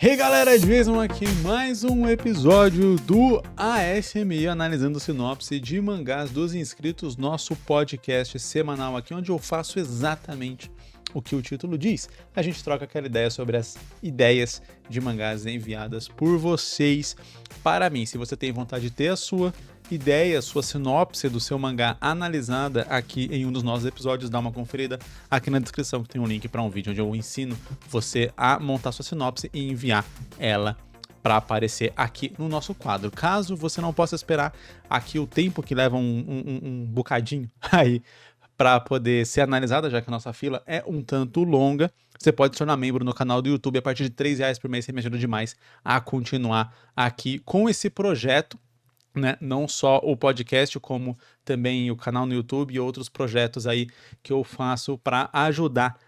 Hey galera, Jason aqui, mais um episódio do ASMI, analisando sinopse de mangás dos inscritos, nosso podcast semanal aqui, onde eu faço exatamente o que o título diz. A gente troca aquela ideia sobre as ideias de mangás enviadas por vocês para mim. Se você tem vontade de ter a sua ideia, sua sinopse do seu mangá analisada aqui em um dos nossos episódios, dá uma conferida aqui na descrição que tem um link para um vídeo onde eu ensino você a montar sua sinopse e enviar ela para aparecer aqui no nosso quadro. Caso você não possa esperar aqui o tempo que leva um bocadinho aí para poder ser analisada, já que a nossa fila é um tanto longa, você pode se tornar membro no canal do YouTube a partir de R$3 por mês. Você me ajuda demais a continuar aqui com esse projeto, né? Não só o podcast, como também o canal no YouTube e outros projetos aí que eu faço para ajudar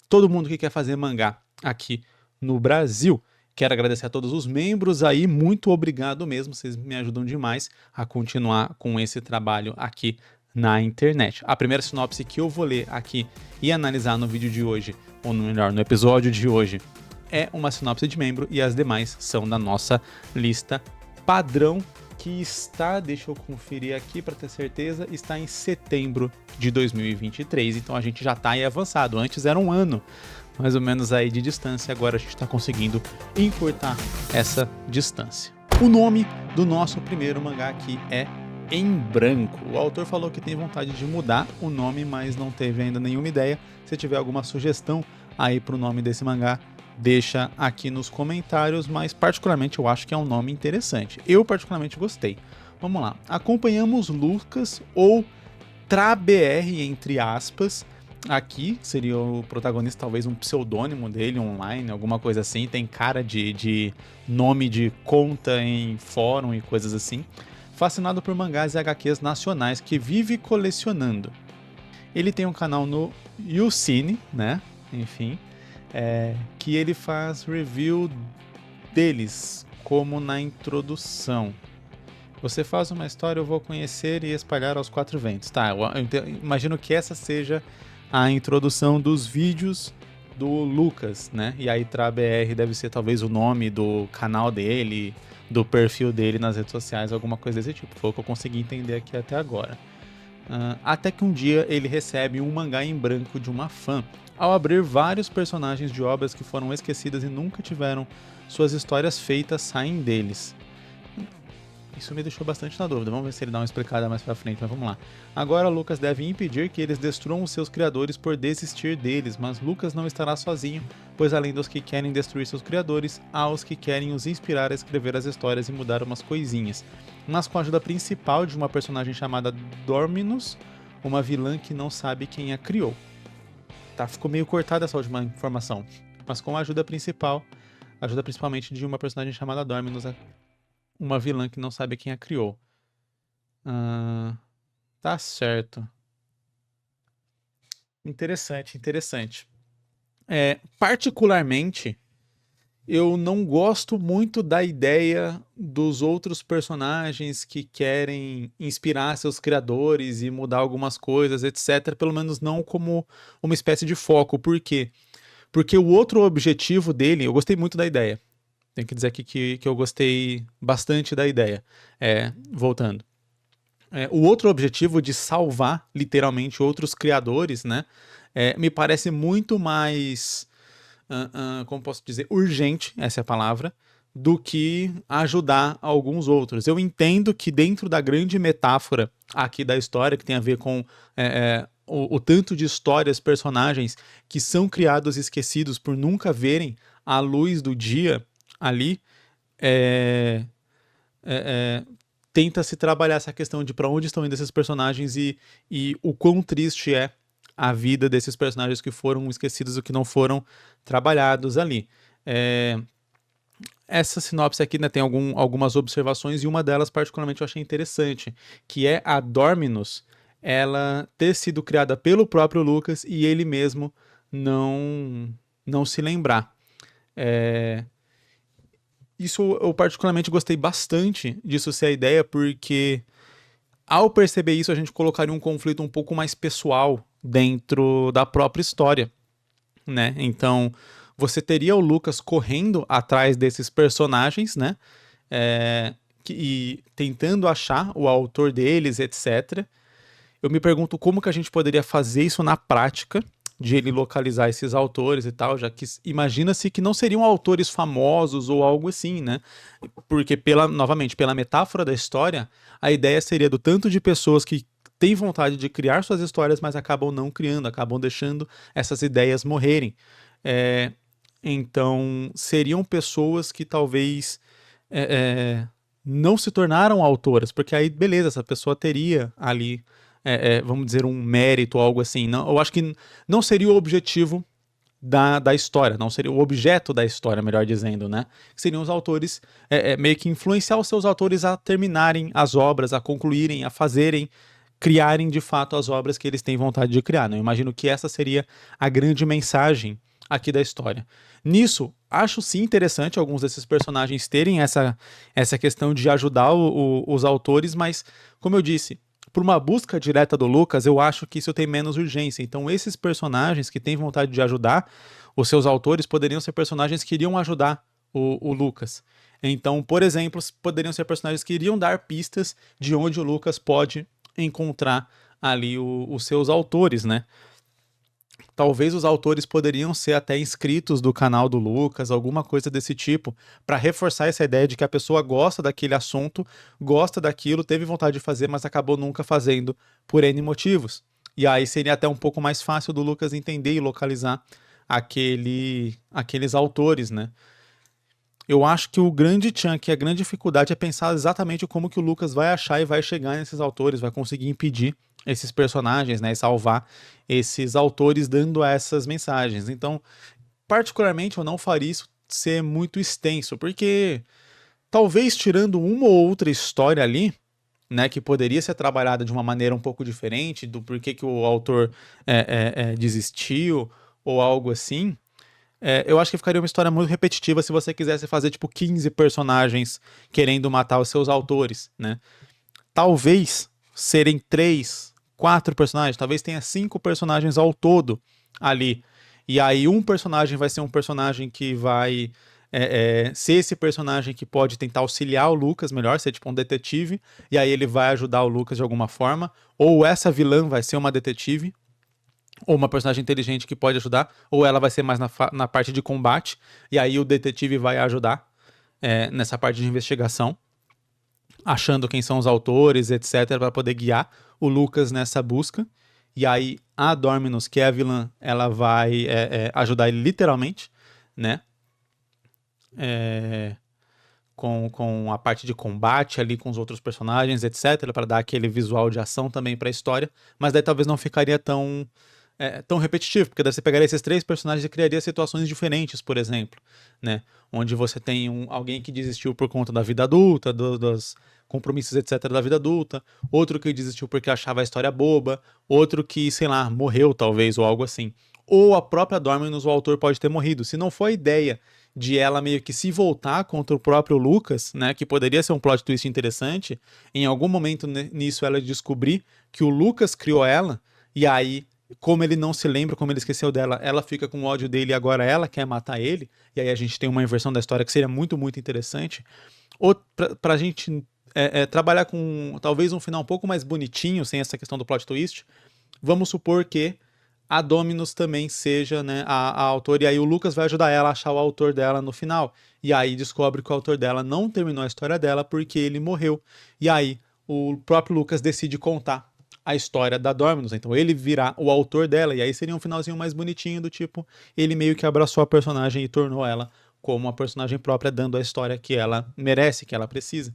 todo mundo que quer fazer mangá aqui no Brasil. Quero agradecer a todos os membros aí, muito obrigado mesmo, vocês me ajudam demais a continuar com esse trabalho aqui na internet. A primeira sinopse que eu vou ler aqui e analisar no vídeo de hoje, ou melhor, no episódio de hoje, é uma sinopse de membro e as demais são da nossa lista padrão, que está, deixa eu conferir aqui para ter certeza, está em setembro de 2023, então a gente já está aí avançado. Antes era um ano, mais ou menos aí de distância, agora a gente está conseguindo encurtar essa distância. O nome do nosso primeiro mangá aqui é Em Branco. O autor falou que tem vontade de mudar o nome, mas não teve ainda nenhuma ideia. Se tiver alguma sugestão aí para o nome desse mangá, deixa aqui nos comentários, mas particularmente eu acho que é um nome interessante. Eu particularmente gostei. Vamos lá. Acompanhamos Lucas, ou TraBR, entre aspas. Aqui seria o protagonista, talvez um pseudônimo dele online, alguma coisa assim. Tem cara de nome de conta em fórum e coisas assim. Fascinado por mangás e HQs nacionais que vive colecionando. Ele tem um canal no YouCine, né? Enfim. Que ele faz review deles, como na introdução. Você faz uma história, eu vou conhecer e espalhar aos quatro ventos. Tá, eu imagino que essa seja a introdução dos vídeos do Lucas, né? E aí TraBR deve ser talvez o nome do canal dele, do perfil dele nas redes sociais, alguma coisa desse tipo. Foi o que eu consegui entender aqui até agora. Até que um dia ele recebe um mangá em branco de uma fã. Ao abrir, vários personagens de obras que foram esquecidas e nunca tiveram suas histórias feitas saem deles. Isso me deixou bastante na dúvida, vamos ver se ele dá uma explicada mais pra frente, mas vamos lá. Agora Lucas deve impedir que eles destruam os seus criadores por desistir deles, mas Lucas não estará sozinho, pois além dos que querem destruir seus criadores, há os que querem os inspirar a escrever as histórias e mudar umas coisinhas. Mas com a ajuda principal de uma personagem chamada Dorminus, uma vilã que não sabe quem a criou. Tá, ficou meio cortada essa última informação, mas com a ajuda principalmente de uma personagem chamada Dorminus, uma vilã que não sabe quem a criou. Tá certo. Interessante. Particularmente, eu não gosto muito da ideia dos outros personagens que querem inspirar seus criadores e mudar algumas coisas, etc. Pelo menos não como uma espécie de foco. Por quê? Porque o outro objetivo dele, eu gostei muito da ideia. Tenho que dizer aqui que eu gostei bastante da ideia. Voltando. O outro objetivo de salvar, literalmente, outros criadores, né? Me parece muito mais, como posso dizer, urgente, essa é a palavra, do que ajudar alguns outros. Eu entendo que dentro da grande metáfora aqui da história, que tem a ver com o tanto de histórias, personagens que são criados e esquecidos por nunca verem a luz do dia ali, tenta se trabalhar essa questão de para onde estão indo esses personagens e o quão triste é a vida desses personagens que foram esquecidos ou que não foram trabalhados ali. Essa sinopse aqui, né, tem algumas observações, e uma delas particularmente eu achei interessante, que é a Dorminus, ela ter sido criada pelo próprio Lucas e ele mesmo não se lembrar. Isso eu particularmente gostei bastante disso ser a ideia, porque ao perceber isso a gente colocaria um conflito um pouco mais pessoal dentro da própria história, né? Então você teria o Lucas correndo atrás desses personagens, né? E tentando achar o autor deles, etc. Eu me pergunto como que a gente poderia fazer isso na prática, de ele localizar esses autores e tal, já que imagina-se que não seriam autores famosos ou algo assim, né? Porque, novamente, pela metáfora da história, a ideia seria do tanto de pessoas que têm vontade de criar suas histórias, mas acabam não criando, acabam deixando essas ideias morrerem. Então, seriam pessoas que talvez não se tornaram autoras, porque aí, beleza, essa pessoa teria ali, vamos dizer, um mérito ou algo assim. Não, eu acho que não seria o objetivo da história, não seria o objeto da história, melhor dizendo, né? Seriam os autores, meio que influenciar os seus autores a terminarem as obras, a concluírem, a fazerem, criarem de fato as obras que eles têm vontade de criar. Né? Eu imagino que essa seria a grande mensagem aqui da história. Nisso, acho sim interessante alguns desses personagens terem essa questão de ajudar os autores, mas, como eu disse, por uma busca direta do Lucas, eu acho que isso tem menos urgência. Então, esses personagens que têm vontade de ajudar os seus autores poderiam ser personagens que iriam ajudar o Lucas. Então, por exemplo, poderiam ser personagens que iriam dar pistas de onde o Lucas pode encontrar ali os seus autores, né? Talvez os autores poderiam ser até inscritos do canal do Lucas, alguma coisa desse tipo, para reforçar essa ideia de que a pessoa gosta daquele assunto, gosta daquilo, teve vontade de fazer, mas acabou nunca fazendo por N motivos. E aí seria até um pouco mais fácil do Lucas entender e localizar aqueles autores, né? Eu acho que o grande chunk, a grande dificuldade é pensar exatamente como que o Lucas vai achar e vai chegar nesses autores, vai conseguir impedir esses personagens, né, e salvar esses autores dando essas mensagens. Então, particularmente, eu não faria isso ser muito extenso, porque talvez tirando uma ou outra história ali, né, que poderia ser trabalhada de uma maneira um pouco diferente, do porquê que o autor desistiu ou algo assim, eu acho que ficaria uma história muito repetitiva se você quisesse fazer, tipo, 15 personagens querendo matar os seus autores, né? Talvez serem 3, 4 personagens, talvez tenha 5 personagens ao todo ali. E aí um personagem vai ser um personagem que vai ser esse personagem que pode tentar auxiliar o Lucas melhor, ser tipo um detetive, e aí ele vai ajudar o Lucas de alguma forma. Ou essa vilã vai ser uma detetive, ou uma personagem inteligente que pode ajudar, ou ela vai ser mais na parte de combate, e aí o detetive vai ajudar nessa parte de investigação, achando quem são os autores, etc., para poder guiar o Lucas nessa busca. E aí a Dorminus, que é a vilã, ela vai ajudar ele literalmente, né? Com a parte de combate ali com os outros personagens, etc., para dar aquele visual de ação também para a história, mas daí talvez não ficaria tão repetitivo, porque daí você pegaria esses 3 personagens e criaria situações diferentes, por exemplo, né? Onde você tem alguém que desistiu por conta da vida adulta, dos compromissos, etc., da vida adulta, outro que desistiu porque achava a história boba, outro que, sei lá, morreu talvez, ou algo assim. Ou a própria Dorminus, o autor pode ter morrido. Se não for a ideia de ela meio que se voltar contra o próprio Lucas, né, que poderia ser um plot twist interessante, em algum momento nisso ela descobrir que o Lucas criou ela, e aí como ele não se lembra, como ele esqueceu dela, ela fica com ódio dele e agora ela quer matar ele, e aí a gente tem uma inversão da história que seria muito, muito interessante. Ou pra gente trabalhar com talvez um final um pouco mais bonitinho, sem essa questão do plot twist, vamos supor que a Dominus também seja, né, a autora, e aí o Lucas vai ajudar ela a achar o autor dela no final. E aí descobre que o autor dela não terminou a história dela porque ele morreu. E aí o próprio Lucas decide contar a história da Dominus, então ele virá o autor dela, e aí seria um finalzinho mais bonitinho, do tipo, ele meio que abraçou a personagem e tornou ela como a personagem própria, dando a história que ela merece, que ela precisa.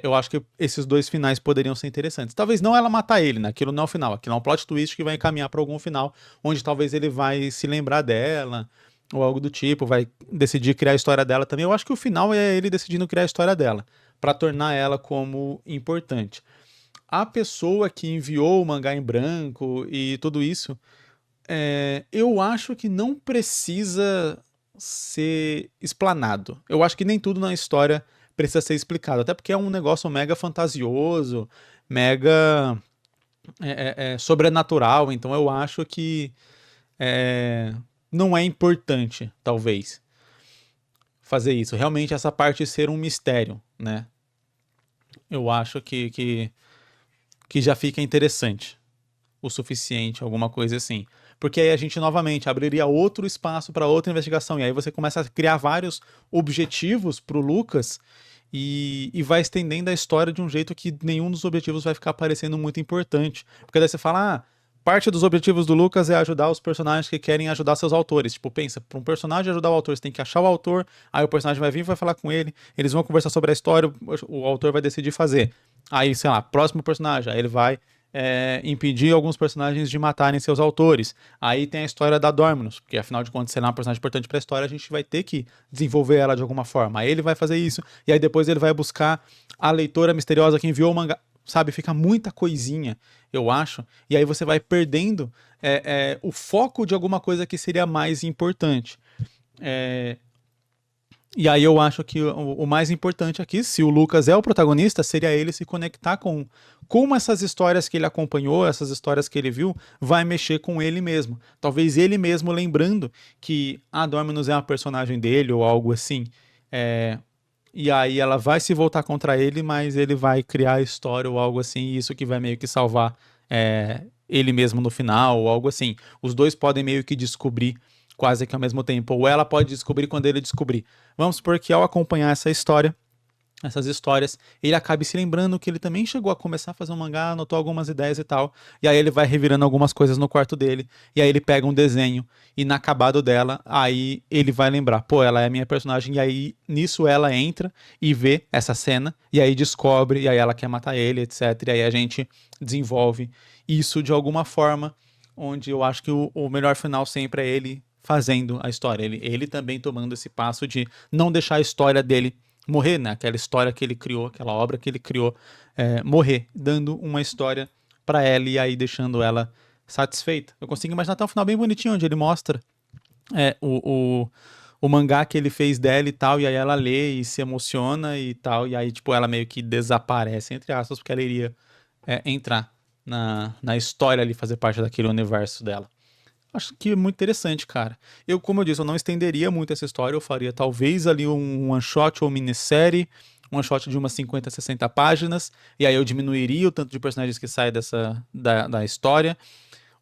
Eu acho que esses 2 finais poderiam ser interessantes. Talvez não ela matar ele, né? Aquilo não é o final, aquilo é um plot twist que vai encaminhar para algum final, onde talvez ele vai se lembrar dela, ou algo do tipo, vai decidir criar a história dela também. Eu acho que o final é ele decidindo criar a história dela, para tornar ela como importante. A pessoa que enviou o mangá em branco e tudo isso, eu acho que não precisa ser explanado. Eu acho que nem tudo na história precisa ser explicado, até porque é um negócio mega fantasioso, mega sobrenatural, então eu acho que não é importante, talvez, fazer isso. Realmente essa parte ser um mistério, né? Eu acho que já fica interessante o suficiente, alguma coisa assim. Porque aí a gente novamente abriria outro espaço para outra investigação. E aí você começa a criar vários objetivos pro Lucas e vai estendendo a história de um jeito que nenhum dos objetivos vai ficar parecendo muito importante. Porque daí você fala, parte dos objetivos do Lucas é ajudar os personagens que querem ajudar seus autores. Tipo, pensa, para um personagem ajudar o autor, você tem que achar o autor, aí o personagem vai vir e vai falar com ele, eles vão conversar sobre a história, o autor vai decidir fazer. Aí, sei lá, próximo personagem, aí ele vai impedir alguns personagens de matarem seus autores. Aí tem a história da Dorminus, porque afinal de contas, se ela é uma personagem importante pra história, a gente vai ter que desenvolver ela de alguma forma. Aí ele vai fazer isso, e aí depois ele vai buscar a leitora misteriosa que enviou o mangá. Sabe, fica muita coisinha, eu acho, e aí você vai perdendo o foco de alguma coisa que seria mais importante. E aí eu acho que o mais importante aqui, se o Lucas é o protagonista, seria ele se conectar com como essas histórias que ele acompanhou, essas histórias que ele viu, vai mexer com ele mesmo. Talvez ele mesmo lembrando que a Dorminus é uma personagem dele ou algo assim. E aí ela vai se voltar contra ele, mas ele vai criar a história ou algo assim, e isso que vai meio que salvar ele mesmo no final ou algo assim. Os dois podem meio que descobrir quase que ao mesmo tempo, ou ela pode descobrir quando ele descobrir. Vamos supor que ao acompanhar essas histórias, ele acabe se lembrando que ele também chegou a começar a fazer um mangá, anotou algumas ideias e tal, e aí ele vai revirando algumas coisas no quarto dele, e aí ele pega um desenho, e no acabado dela, aí ele vai lembrar, pô, ela é a minha personagem, e aí nisso ela entra e vê essa cena, e aí descobre, e aí ela quer matar ele, etc, e aí a gente desenvolve isso de alguma forma, onde eu acho que o melhor final sempre é ele fazendo a história, ele também tomando esse passo de não deixar a história dele morrer, né? Aquela história que ele criou, aquela obra que ele criou, morrer, dando uma história pra ela e aí deixando ela satisfeita. Eu consigo imaginar até um final bem bonitinho, onde ele mostra o mangá que ele fez dela e tal, e aí ela lê e se emociona e tal, e aí tipo ela meio que desaparece, entre aspas, porque ela iria entrar na história ali, fazer parte daquele universo dela. Acho que é muito interessante, cara. Como eu disse, eu não estenderia muito essa história, eu faria talvez ali um one shot ou minissérie, um one shot de umas 50, 60 páginas, e aí eu diminuiria o tanto de personagens que sai da história,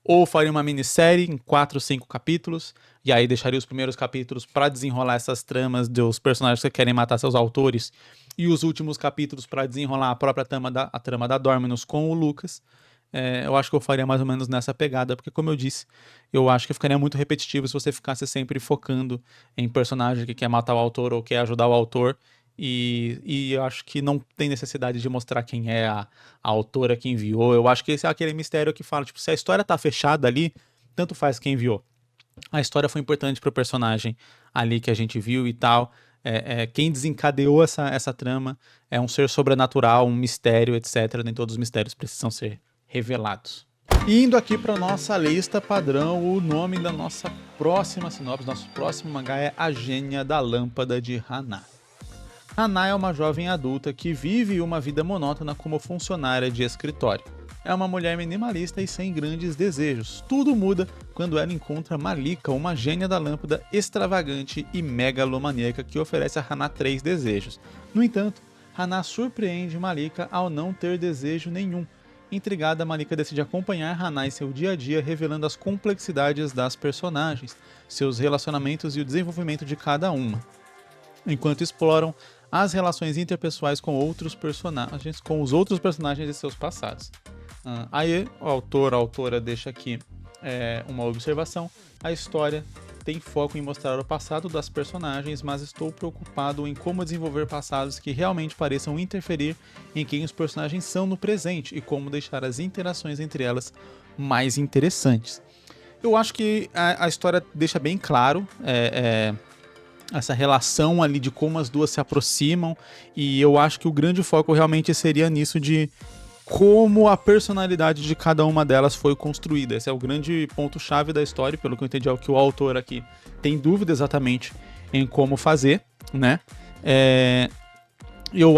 ou faria uma minissérie em 4, 5 capítulos, e aí deixaria os primeiros capítulos para desenrolar essas tramas dos personagens que querem matar seus autores, e os últimos capítulos para desenrolar a própria trama da Dorminus com o Lucas. Eu acho que eu faria mais ou menos nessa pegada, porque como eu disse, eu acho que ficaria muito repetitivo se você ficasse sempre focando em personagem que quer matar o autor ou quer ajudar o autor, e eu acho que não tem necessidade de mostrar quem é a autora que enviou. Eu acho que esse é aquele mistério que fala, tipo, se a história tá fechada ali, tanto faz quem enviou. A história foi importante pro personagem ali que a gente viu e tal. Quem desencadeou essa trama é um ser sobrenatural, um mistério, etc. Nem todos os mistérios precisam ser revelados. Indo aqui para nossa lista padrão, o nome da nossa próxima sinopse, nosso próximo mangá é A Gênia da Lâmpada de Hana. Hana é uma jovem adulta que vive uma vida monótona como funcionária de escritório. É uma mulher minimalista e sem grandes desejos. Tudo muda quando ela encontra Malika, uma gênia da lâmpada extravagante e megalomaníaca que oferece a Hana 3 desejos. No entanto, Hana surpreende Malika ao não ter desejo nenhum. Intrigada, Malika decide acompanhar Hana em seu dia a dia, revelando as complexidades das personagens, seus relacionamentos e o desenvolvimento de cada uma, enquanto exploram as relações interpessoais com os outros personagens de seus passados. Aí o autor, a autora deixa aqui uma observação: a história tem foco em mostrar o passado das personagens, mas estou preocupado em como desenvolver passados que realmente pareçam interferir em quem os personagens são no presente e como deixar as interações entre elas mais interessantes. Eu acho que a história deixa bem claro essa relação ali de como as duas se aproximam, e eu acho que o grande foco realmente seria nisso de como a personalidade de cada uma delas foi construída. Esse é o grande ponto-chave da história, pelo que eu entendi, é o que o autor aqui tem dúvida exatamente em como fazer, né?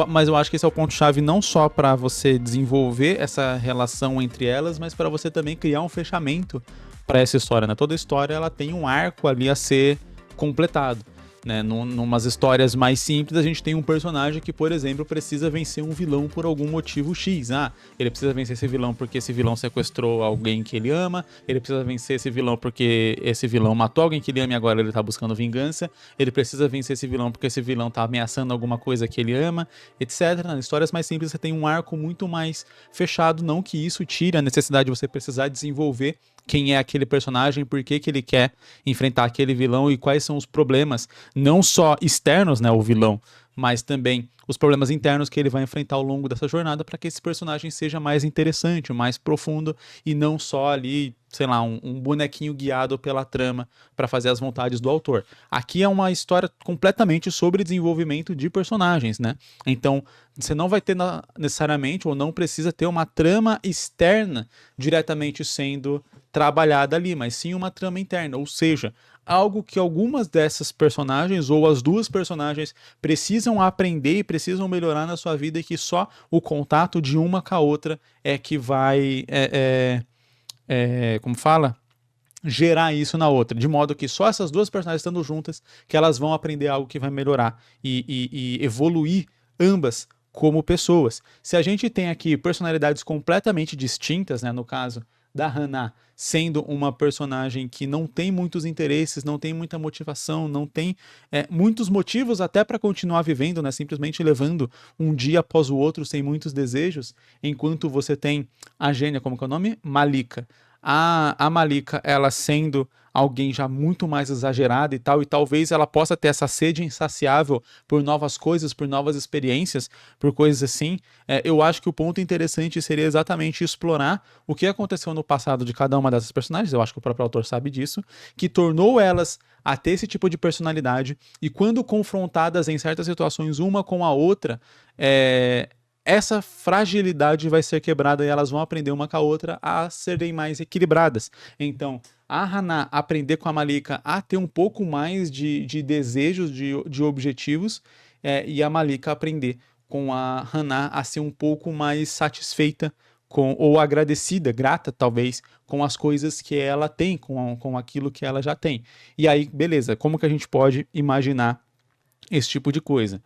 Mas eu acho que esse é o ponto-chave não só para você desenvolver essa relação entre elas, mas para você também criar um fechamento para essa história, né? Toda história ela tem um arco ali a ser completado. Né, numas histórias mais simples, a gente tem um personagem que, por exemplo, precisa vencer um vilão por algum motivo X. Ele precisa vencer esse vilão porque esse vilão sequestrou alguém que ele ama, ele precisa vencer esse vilão porque esse vilão matou alguém que ele ama e agora ele tá buscando vingança, ele precisa vencer esse vilão porque esse vilão tá ameaçando alguma coisa que ele ama, etc. Nas histórias mais simples você tem um arco muito mais fechado, não que isso tire a necessidade de você precisar desenvolver quem é aquele personagem, por que ele quer enfrentar aquele vilão e quais são os problemas, não só externos, né, o vilão, mas também os problemas internos que ele vai enfrentar ao longo dessa jornada para que esse personagem seja mais interessante, mais profundo e não só ali, sei lá, um bonequinho guiado pela trama para fazer as vontades do autor. Aqui é uma história completamente sobre desenvolvimento de personagens, né? Então, você não vai ter necessariamente ou não precisa ter uma trama externa diretamente sendo trabalhada ali, mas sim uma trama interna, ou seja, algo que algumas dessas personagens ou as duas personagens precisam aprender e precisam melhorar na sua vida e que só o contato de uma com a outra é que vai, como fala? Gerar isso na outra, de modo que só essas duas personagens estando juntas que elas vão aprender algo que vai melhorar e evoluir ambas como pessoas. Se a gente tem aqui personalidades completamente distintas, né, no caso da Hana sendo uma personagem que não tem muitos interesses, não tem muita motivação, não tem muitos motivos até para continuar vivendo, né? Simplesmente levando um dia após o outro sem muitos desejos, enquanto você tem a gênia, como que é o nome? Malika. A Malika, ela sendo alguém já muito mais exagerada e tal, e talvez ela possa ter essa sede insaciável por novas coisas, por novas experiências, por coisas assim. Eu acho que o ponto interessante seria exatamente explorar o que aconteceu no passado de cada uma dessas personagens, eu acho que o próprio autor sabe disso, que tornou elas a ter esse tipo de personalidade, e quando confrontadas em certas situações uma com a outra, essa fragilidade vai ser quebrada e elas vão aprender uma com a outra a serem mais equilibradas. Então, a Hana aprender com a Malika a ter um pouco mais de desejos, de objetivos, e a Malika aprender com a Hana a ser um pouco mais satisfeita ou agradecida, grata talvez, com as coisas que ela tem, com aquilo que ela já tem. E aí, beleza, como que a gente pode imaginar esse tipo de coisa?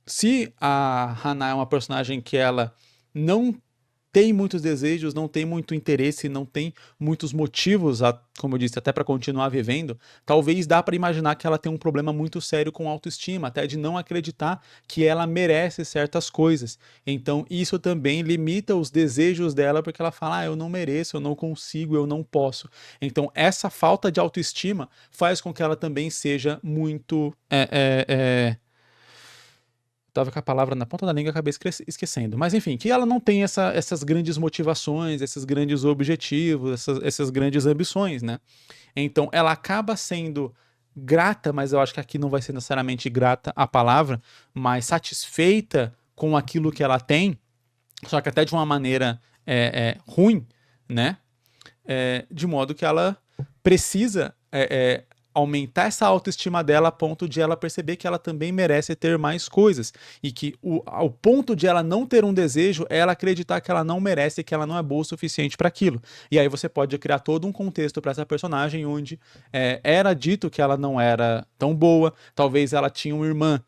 Se a Hana é uma personagem que ela não tem muitos desejos, não tem muito interesse, não tem muitos motivos, como eu disse, até para continuar vivendo, talvez dá para imaginar que ela tem um problema muito sério com autoestima, até de não acreditar que ela merece certas coisas. Então isso também limita os desejos dela, porque ela fala, eu não mereço, eu não consigo, eu não posso. Então essa falta de autoestima faz com que ela também seja muito... Tava com a palavra na ponta da língua e acabei esquecendo. Mas enfim, que ela não tem essas grandes motivações, esses grandes objetivos, essas grandes ambições, né? Então ela acaba sendo grata, mas eu acho que aqui não vai ser necessariamente grata a palavra, mas satisfeita com aquilo que ela tem, só que até de uma maneira ruim, né? De modo que ela precisa aumentar essa autoestima dela a ponto de ela perceber que ela também merece ter mais coisas e que o ponto de ela não ter um desejo é ela acreditar que ela não merece, que ela não é boa o suficiente para aquilo. E aí você pode criar todo um contexto para essa personagem onde era dito que ela não era tão boa, talvez ela tinha uma irmã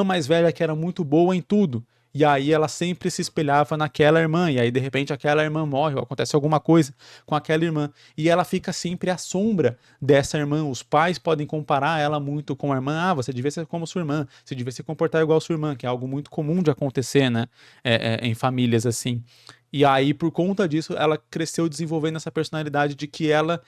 mais velha que era muito boa em tudo. E aí ela sempre se espelhava naquela irmã, e aí de repente aquela irmã morre, ou acontece alguma coisa com aquela irmã, e ela fica sempre à sombra dessa irmã. Os pais podem comparar ela muito com a irmã, você devia ser como sua irmã, você devia se comportar igual a sua irmã, que é algo muito comum de acontecer, né, em famílias assim. E aí, por conta disso, ela cresceu desenvolvendo essa personalidade de que ela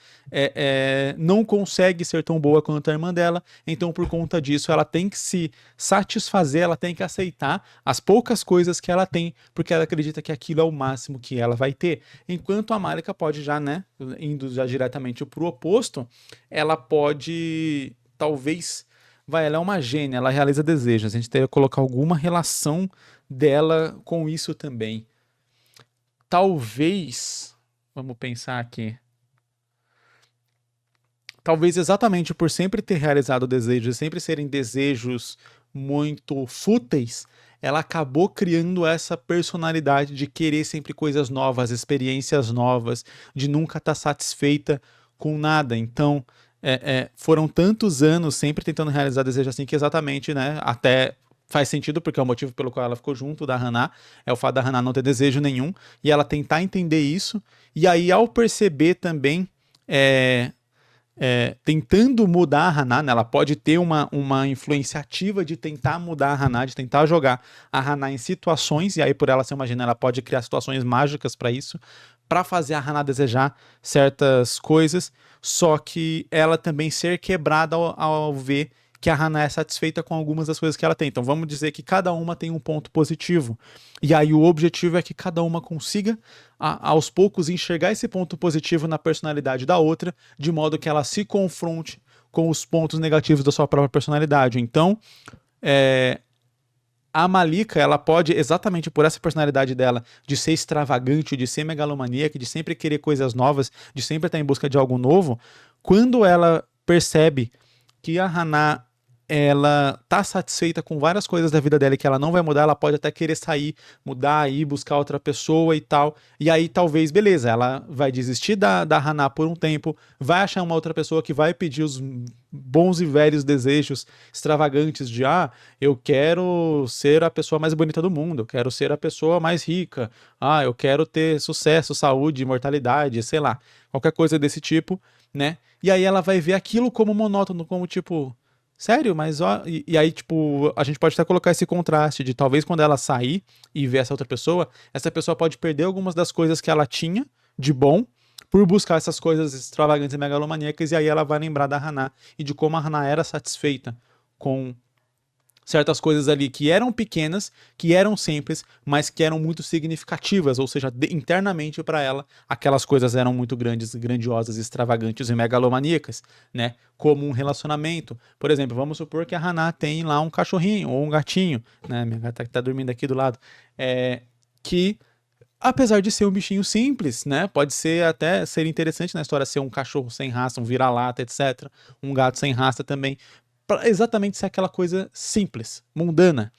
não consegue ser tão boa quanto a irmã dela, então por conta disso ela tem que se satisfazer, ela tem que aceitar as poucas coisas que ela tem, porque ela acredita que aquilo é o máximo que ela vai ter. Enquanto a Marika pode já, né, indo já diretamente pro oposto, ela pode, talvez, ela é uma gênia, ela realiza desejos, a gente teria que colocar alguma relação dela com isso também. Talvez, vamos pensar aqui, talvez exatamente por sempre ter realizado desejos, sempre serem desejos muito fúteis, ela acabou criando essa personalidade de querer sempre coisas novas, experiências novas, de nunca estar satisfeita com nada. Então, foram tantos anos sempre tentando realizar desejo assim que exatamente, né, até faz sentido, porque é o motivo pelo qual ela ficou junto da Hana, é o fato da Hana não ter desejo nenhum, e ela tentar entender isso, e aí ao perceber também, tentando mudar a Hana, né, ela pode ter uma influência ativa de tentar mudar a Hana, de tentar jogar a Hana em situações, e aí por ela ser uma Hana, ela pode criar situações mágicas para isso, para fazer a Hana desejar certas coisas, só que ela também ser quebrada ao ver que a Hana é satisfeita com algumas das coisas que ela tem. Então vamos dizer que cada uma tem um ponto positivo. E aí o objetivo é que cada uma consiga, aos poucos, enxergar esse ponto positivo na personalidade da outra, de modo que ela se confronte com os pontos negativos da sua própria personalidade. Então, a Malika, ela pode, exatamente por essa personalidade dela, de ser extravagante, de ser megalomaníaca, de sempre querer coisas novas, de sempre estar em busca de algo novo, quando ela percebe que a Hana, ela tá satisfeita com várias coisas da vida dela e que ela não vai mudar, ela pode até querer sair, mudar, ir buscar outra pessoa e tal, e aí talvez, beleza, ela vai desistir da Hana por um tempo, vai achar uma outra pessoa que vai pedir os bons e velhos desejos extravagantes de, eu quero ser a pessoa mais bonita do mundo, eu quero ser a pessoa mais rica, eu quero ter sucesso, saúde, imortalidade, sei lá, qualquer coisa desse tipo, né? E aí ela vai ver aquilo como monótono, como tipo, sério, mas ó. E aí, tipo, a gente pode até colocar esse contraste de talvez quando ela sair e ver essa pessoa pode perder algumas das coisas que ela tinha de bom por buscar essas coisas extravagantes e megalomaníacas, e aí ela vai lembrar da Hana e de como a Hana era satisfeita com certas coisas ali que eram pequenas, que eram simples, mas que eram muito significativas, ou seja, internamente para ela, aquelas coisas eram muito grandes, grandiosas, extravagantes e megalomaníacas, né? Como um relacionamento. Por exemplo, vamos supor que a Hana tem lá um cachorrinho ou um gatinho, né? Minha gata que tá dormindo aqui do lado, que apesar de ser um bichinho simples, né? Pode ser até ser interessante na história ser um cachorro sem raça, um vira-lata, etc. Um gato sem raça também, pra exatamente ser aquela coisa simples, mundana.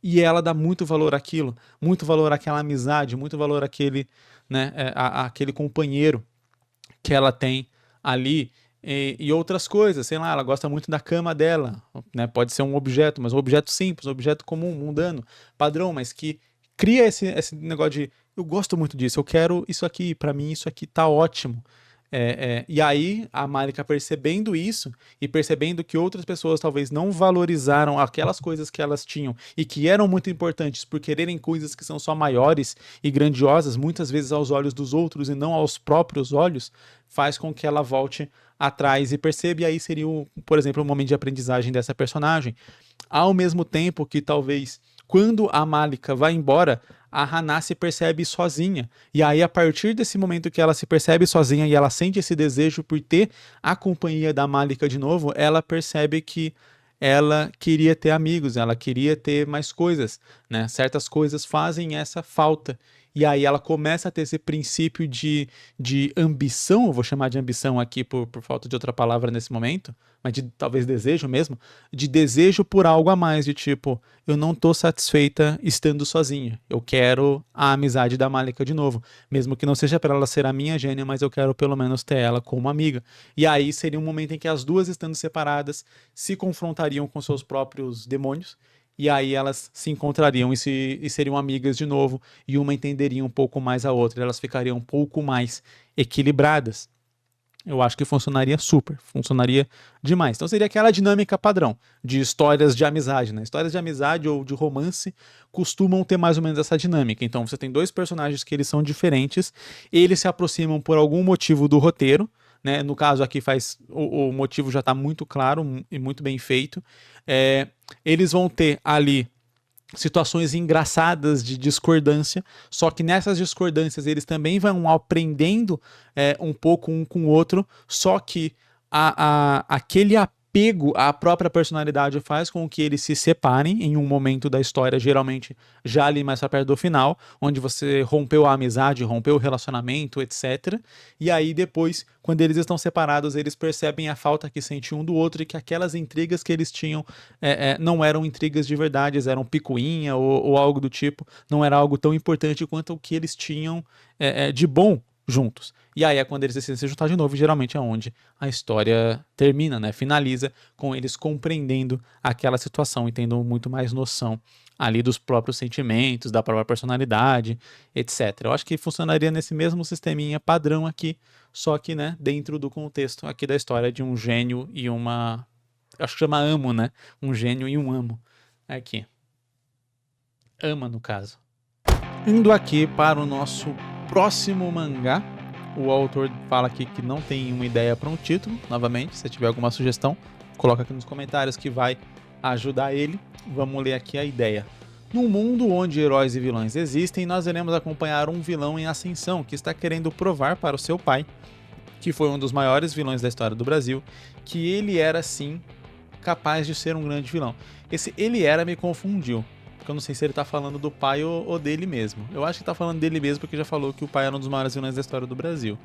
E ela dá muito valor àquilo, muito valor àquela amizade, muito valor àquele, né, àquele companheiro que ela tem ali, e outras coisas, sei lá, ela gosta muito da cama dela, né? Pode ser um objeto, mas um objeto simples, um objeto comum, mundano, padrão, mas que cria esse negócio de eu gosto muito disso, eu quero isso aqui, pra mim isso aqui tá ótimo. E aí a Malika, percebendo isso e percebendo que outras pessoas talvez não valorizaram aquelas coisas que elas tinham e que eram muito importantes por quererem coisas que são só maiores e grandiosas, muitas vezes aos olhos dos outros e não aos próprios olhos, faz com que ela volte atrás e perceba, e aí seria, por exemplo, um momento de aprendizagem dessa personagem. Ao mesmo tempo que talvez quando a Malika vai embora, a Hana se percebe sozinha. E aí, a partir desse momento que ela se percebe sozinha e ela sente esse desejo por ter a companhia da Malika de novo, ela percebe que ela queria ter amigos, ela queria ter mais coisas, né? Certas coisas fazem essa falta. E aí ela começa a ter esse princípio de ambição, eu vou chamar de ambição aqui por falta de outra palavra nesse momento, mas de talvez desejo mesmo, de desejo por algo a mais, de tipo, eu não tô satisfeita estando sozinha, eu quero a amizade da Malika de novo, mesmo que não seja para ela ser a minha gênia, mas eu quero pelo menos ter ela como amiga. E aí seria um momento em que as duas, estando separadas, se confrontariam com seus próprios demônios, e aí elas se encontrariam e seriam amigas de novo, e uma entenderia um pouco mais a outra, elas ficariam um pouco mais equilibradas. Eu acho que funcionaria super, funcionaria demais. Então seria aquela dinâmica padrão de histórias de amizade, né? Histórias de amizade ou de romance costumam ter mais ou menos essa dinâmica. Então você tem dois personagens que eles são diferentes, eles se aproximam por algum motivo do roteiro, né? No caso aqui o motivo já está muito claro e muito bem feito. Eles vão ter ali situações engraçadas de discordância, só que nessas discordâncias eles também vão aprendendo um pouco um com o outro, só que aquele apego à própria personalidade faz com que eles se separem em um momento da história, geralmente já ali mais pra perto do final, onde você rompeu a amizade, rompeu o relacionamento, etc. E aí depois, quando eles estão separados, eles percebem a falta que sentem um do outro e que aquelas intrigas que eles tinham não eram intrigas de verdade, eram picuinha ou algo do tipo, não era algo tão importante quanto o que eles tinham de bom juntos. E aí é quando eles decidem se juntar de novo, e geralmente é onde a história termina, né? Finaliza com eles compreendendo aquela situação e tendo muito mais noção ali dos próprios sentimentos, da própria personalidade, etc. Eu acho que funcionaria nesse mesmo sisteminha padrão aqui, só que, né, dentro do contexto aqui da história de um gênio e uma... acho que chama amo, né? Um gênio e um amo. Aqui. Ama, no caso. Indo aqui para o nosso próximo mangá, o autor fala aqui que não tem uma ideia para um título. Novamente, se tiver alguma sugestão, coloca aqui nos comentários que vai ajudar ele. Vamos ler aqui a ideia. Num mundo onde heróis e vilões existem, nós iremos acompanhar um vilão em ascensão que está querendo provar para o seu pai, que foi um dos maiores vilões da história do Brasil, que ele era sim capaz de ser um grande vilão. Esse ele era me confundiu, porque eu não sei se ele tá falando do pai ou dele mesmo. Eu acho que tá falando dele mesmo, porque já falou que o pai era um dos maiores vilões da história do Brasil.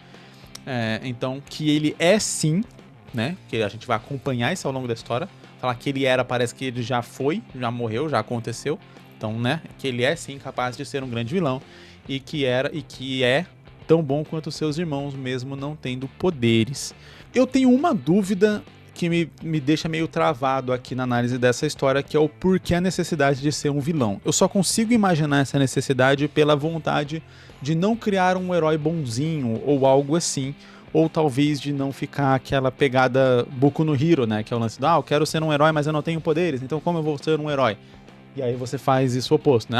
Então, que ele é sim, né? Que a gente vai acompanhar isso ao longo da história. Falar que ele era, parece que ele já foi, já morreu, já aconteceu. Então, né? Que ele é sim capaz de ser um grande vilão. E que é tão bom quanto seus irmãos, mesmo não tendo poderes. Eu tenho uma dúvida que me deixa meio travado aqui na análise dessa história, que é o porquê a necessidade de ser um vilão. Eu só consigo imaginar essa necessidade pela vontade de não criar um herói bonzinho ou algo assim, ou talvez de não ficar aquela pegada Boku no Hero, né, que é o lance do, eu quero ser um herói, mas eu não tenho poderes, então como eu vou ser um herói? E aí você faz isso oposto, né,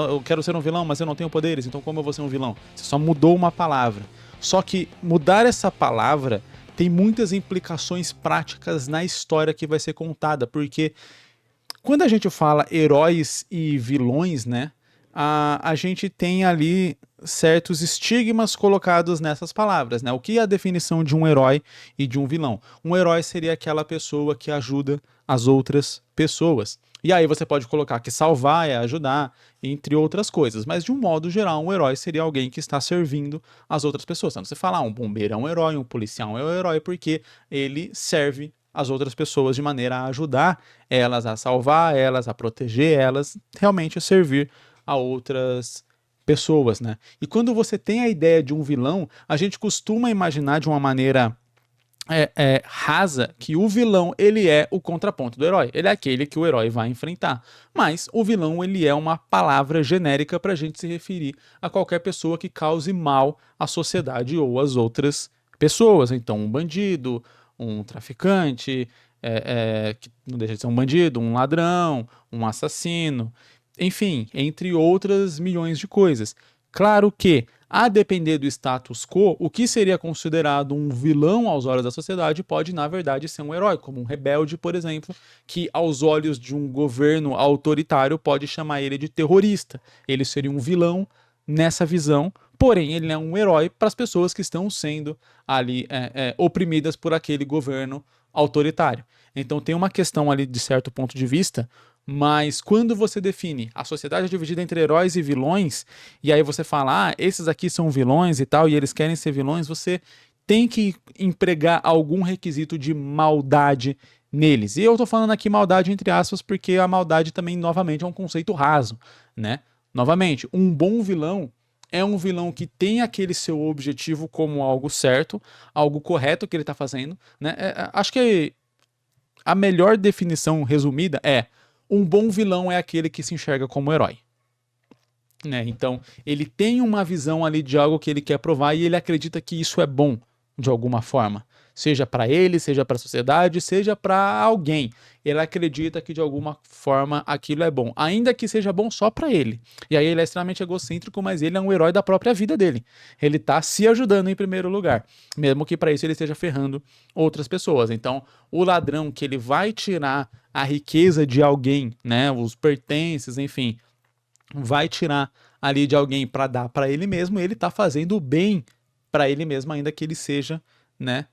eu quero ser um vilão, mas eu não tenho poderes, então como eu vou ser um vilão? Você só mudou uma palavra. Só que mudar essa palavra tem muitas implicações práticas na história que vai ser contada, porque quando a gente fala heróis e vilões, né, a gente tem ali certos estigmas colocados nessas palavras, né? O que é a definição de um herói e de um vilão? Um herói seria aquela pessoa que ajuda as outras pessoas. E aí você pode colocar que salvar é ajudar, entre outras coisas. Mas de um modo geral, um herói seria alguém que está servindo as outras pessoas. Então você fala, um bombeiro é um herói, um policial é um herói, porque ele serve as outras pessoas de maneira a ajudar elas, a salvar elas, a proteger elas, realmente a servir a outras pessoas, né? E quando você tem a ideia de um vilão, a gente costuma imaginar de uma maneira rasa que o vilão ele é o contraponto do herói. Ele é aquele que o herói vai enfrentar. Mas o vilão ele é uma palavra genérica para a gente se referir a qualquer pessoa que cause mal à sociedade ou às outras pessoas. Então um bandido, um traficante, que não deixa de ser um bandido, um ladrão, um assassino, enfim, entre outras milhões de coisas. Claro que, a depender do status quo, o que seria considerado um vilão aos olhos da sociedade pode, na verdade, ser um herói, como um rebelde, por exemplo, que aos olhos de um governo autoritário pode chamar ele de terrorista. Ele seria um vilão nessa visão, porém ele é um herói para as pessoas que estão sendo ali oprimidas por aquele governo autoritário. Então tem uma questão ali de certo ponto de vista, mas quando você define a sociedade é dividida entre heróis e vilões, e aí você fala, esses aqui são vilões e tal, e eles querem ser vilões, você tem que empregar algum requisito de maldade neles. E eu tô falando aqui maldade entre aspas, porque a maldade também, novamente, é um conceito raso, né? Novamente, um bom vilão é um vilão que tem aquele seu objetivo como algo certo, algo correto que ele tá fazendo, né? Acho que a melhor definição resumida é um bom vilão é aquele que se enxerga como herói. Né? Então, ele tem uma visão ali de algo que ele quer provar e ele acredita que isso é bom, de alguma forma. Seja para ele, seja para a sociedade, seja para alguém. Ele acredita que de alguma forma aquilo é bom, ainda que seja bom só para ele. E aí ele é extremamente egocêntrico, mas ele é um herói da própria vida dele. Ele tá se ajudando em primeiro lugar, mesmo que para isso ele esteja ferrando outras pessoas. Então, o ladrão que ele vai tirar a riqueza de alguém, né, os pertences, enfim, vai tirar ali de alguém para dar para ele mesmo, ele tá fazendo o bem para ele mesmo, ainda que ele seja, né,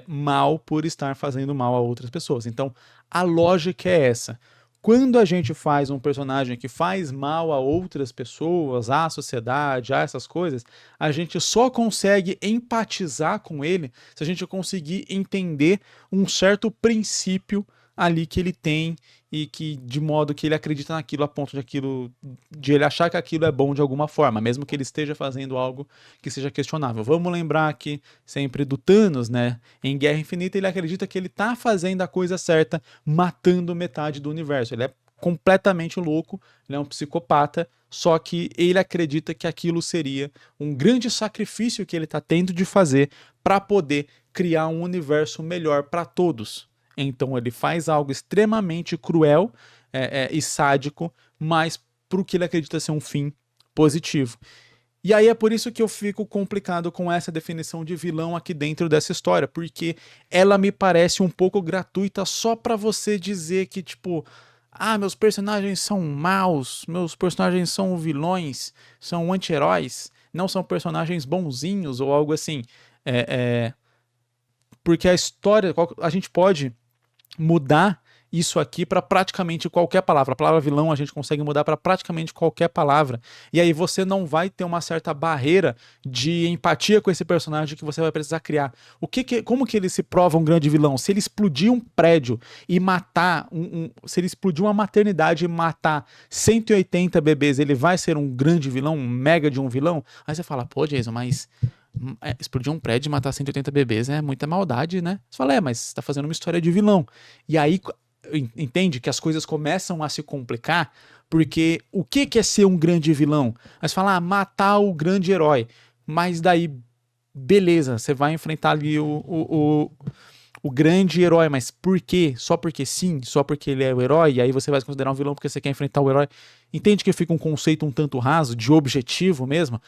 mal por estar fazendo mal a outras pessoas. Então, a lógica é essa. Quando a gente faz um personagem que faz mal a outras pessoas, à sociedade, a essas coisas, a gente só consegue empatizar com ele se a gente conseguir entender um certo princípio ali que ele tem e que de modo que ele acredita naquilo a ponto de ele achar que aquilo é bom de alguma forma, mesmo que ele esteja fazendo algo que seja questionável. Vamos lembrar aqui sempre do Thanos, né? Em Guerra Infinita ele acredita que ele tá fazendo a coisa certa, matando metade do universo. Ele é completamente louco, ele é um psicopata, só que ele acredita que aquilo seria um grande sacrifício que ele está tendo de fazer para poder criar um universo melhor para todos. Então ele faz algo extremamente cruel e sádico, mas para o que ele acredita ser um fim positivo. E aí é por isso que eu fico complicado com essa definição de vilão aqui dentro dessa história, porque ela me parece um pouco gratuita só para você dizer que, tipo, meus personagens são maus, meus personagens são vilões, são anti-heróis, não são personagens bonzinhos ou algo assim. Porque a história, a gente pode mudar isso aqui para praticamente qualquer palavra. A palavra vilão a gente consegue mudar para praticamente qualquer palavra. E aí você não vai ter uma certa barreira de empatia com esse personagem que você vai precisar criar. Como que ele se prova um grande vilão? Se ele explodir um prédio e matar, se ele explodir uma maternidade e matar 180 bebês, ele vai ser um grande vilão, um mega de um vilão? Aí você fala, pô, Jason, mas explodir um prédio e matar 180 bebês é muita maldade, né? Você fala, mas você tá fazendo uma história de vilão. E aí, entende que as coisas começam a se complicar, porque o que é ser um grande vilão? Aí você fala, matar o grande herói. Mas daí, beleza, você vai enfrentar ali o grande herói, mas por quê? Só porque sim? Só porque ele é o herói? E aí você vai se considerar um vilão porque você quer enfrentar o herói? Entende que fica um conceito um tanto raso, de objetivo mesmo?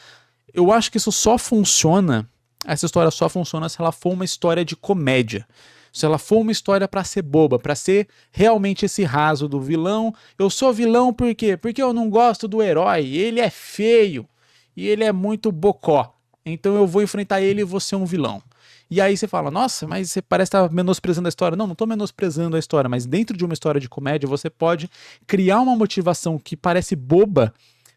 Eu acho que isso só funciona, essa história só funciona se ela for uma história de comédia. Se ela for uma história pra ser boba, pra ser realmente esse raso do vilão. Eu sou vilão por quê? Porque eu não gosto do herói, ele é feio e ele é muito bocó. Então eu vou enfrentar ele e vou ser um vilão. E aí você fala, nossa, mas você parece estar menosprezando a história. Não, não estou menosprezando a história, mas dentro de uma história de comédia você pode criar uma motivação que parece boba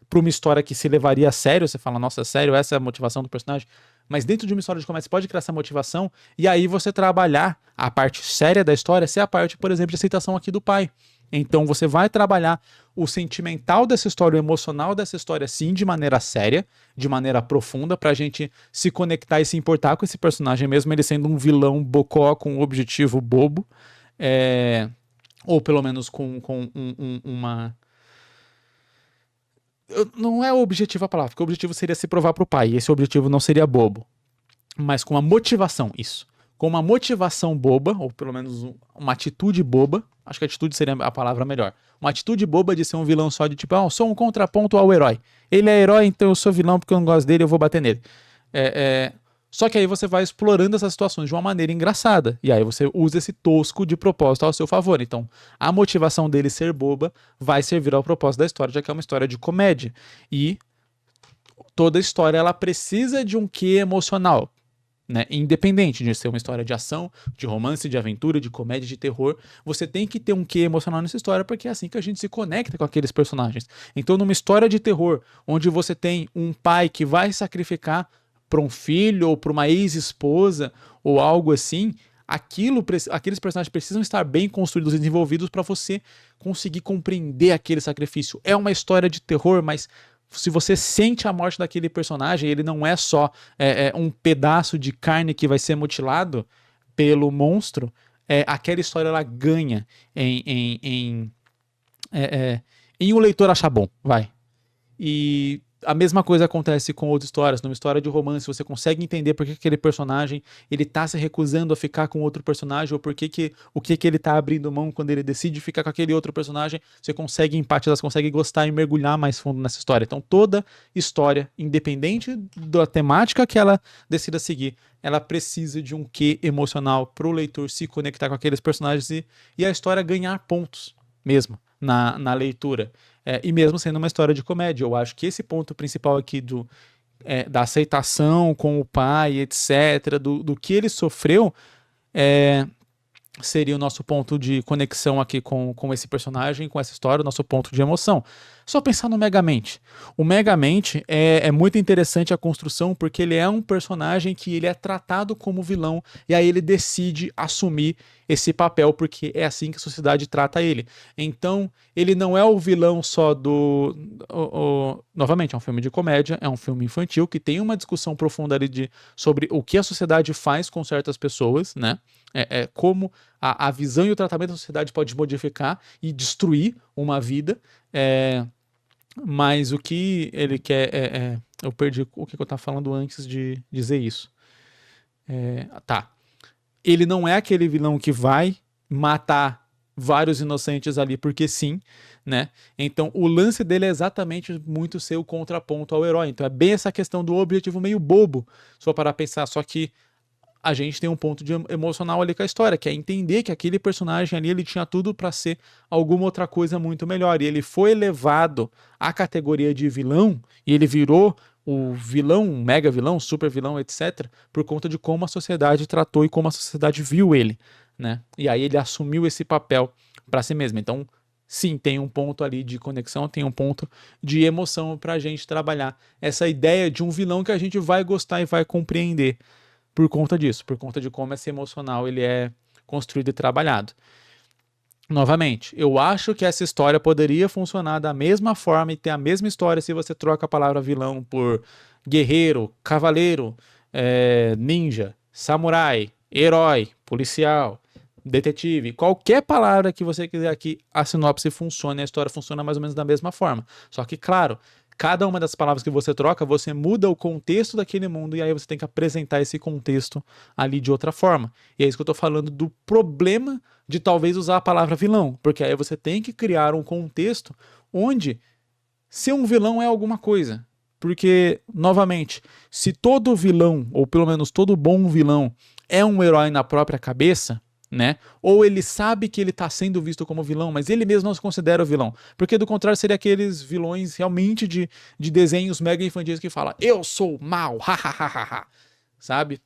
para uma história que se levaria a sério. Você fala, nossa, sério, essa é a motivação do personagem? Mas dentro de uma história de comédia você pode criar essa motivação e aí você trabalhar a parte séria da história, ser a parte, por exemplo, de aceitação aqui do pai. Então você vai trabalhar o sentimental dessa história, o emocional dessa história, sim, de maneira séria, de maneira profunda, pra gente se conectar e se importar com esse personagem, mesmo ele sendo um vilão bocó com um objetivo bobo, ou pelo menos com uma... Não é o objetivo a palavra, porque o objetivo seria se provar pro pai, e esse objetivo não seria bobo, mas com uma motivação, isso. Com uma motivação boba, ou pelo menos uma atitude boba, acho que atitude seria a palavra melhor. Uma atitude boba de ser um vilão só de tipo, eu sou um contraponto ao herói. Ele é herói, então eu sou vilão porque eu não gosto dele, eu vou bater nele. Só que aí você vai explorando essas situações de uma maneira engraçada. E aí você usa esse tosco de propósito ao seu favor. Então, a motivação dele ser boba vai servir ao propósito da história, já que é uma história de comédia. E toda história, ela precisa de um quê emocional. Né? Independente de ser uma história de ação, de romance, de aventura, de comédia, de terror, você tem que ter um quê emocional nessa história, porque é assim que a gente se conecta com aqueles personagens. Então, numa história de terror, onde você tem um pai que vai sacrificar para um filho ou para uma ex-esposa ou algo assim, aqueles personagens precisam estar bem construídos e desenvolvidos para você conseguir compreender aquele sacrifício. É uma história de terror, mas se você sente a morte daquele personagem, ele não é só um pedaço de carne que vai ser mutilado pelo monstro, aquela história ela ganha em o leitor achar bom, vai. E a mesma coisa acontece com outras histórias. Numa história de romance, você consegue entender por que aquele personagem ele tá se recusando a ficar com outro personagem, ou o que ele tá abrindo mão quando ele decide ficar com aquele outro personagem. Você consegue empatizar, você consegue gostar e mergulhar mais fundo nessa história. Então toda história, independente da temática que ela decida seguir, ela precisa de um quê emocional pro leitor se conectar com aqueles personagens e a história ganhar pontos mesmo na leitura. E mesmo sendo uma história de comédia, eu acho que esse ponto principal aqui da aceitação com o pai, etc., do que ele sofreu, seria o nosso ponto de conexão aqui com esse personagem, com essa história, o nosso ponto de emoção. Só pensar no Megamente. O Megamente é muito interessante a construção, porque ele é um personagem que ele é tratado como vilão, e aí ele decide assumir esse papel, porque é assim que a sociedade trata ele. Então, ele não é o vilão só novamente, é um filme de comédia, é um filme infantil, que tem uma discussão profunda ali sobre o que a sociedade faz com certas pessoas, né? Como a visão e o tratamento da sociedade pode modificar e destruir uma vida. Mas o que ele quer eu perdi o que eu estava falando antes de dizer isso. Tá. Ele não é aquele vilão que vai matar vários inocentes ali porque sim, né? Então o lance dele é exatamente muito ser o contraponto ao herói. Então é bem essa questão do objetivo meio bobo, só para pensar, só que a gente tem um ponto de emocional ali com a história, que é entender que aquele personagem ali, ele tinha tudo para ser alguma outra coisa muito melhor, e ele foi elevado à categoria de vilão, e ele virou o vilão, mega vilão, super vilão, etc., por conta de como a sociedade tratou e como a sociedade viu ele, né? E aí ele assumiu esse papel para si mesmo. Então, sim, tem um ponto ali de conexão, tem um ponto de emoção pra gente trabalhar essa ideia de um vilão que a gente vai gostar e vai compreender por conta disso, por conta de como esse emocional ele é construído e trabalhado. Novamente, eu acho que essa história poderia funcionar da mesma forma e ter a mesma história se você troca a palavra vilão por guerreiro, cavaleiro, ninja, samurai, herói, policial, detetive, qualquer palavra que você quiser aqui, a sinopse funciona e a história funciona mais ou menos da mesma forma. Só que, claro, cada uma das palavras que você troca, você muda o contexto daquele mundo e aí você tem que apresentar esse contexto ali de outra forma. E é isso que eu tô falando do problema de talvez usar a palavra vilão, porque aí você tem que criar um contexto onde ser um vilão é alguma coisa. Porque, novamente, se todo vilão, ou pelo menos todo bom vilão, é um herói na própria cabeça, né? Ou ele sabe que ele está sendo visto como vilão, mas ele mesmo não se considera o vilão. Porque do contrário seria aqueles vilões realmente de desenhos mega infantis que fala eu sou mal, hahaha, sabe?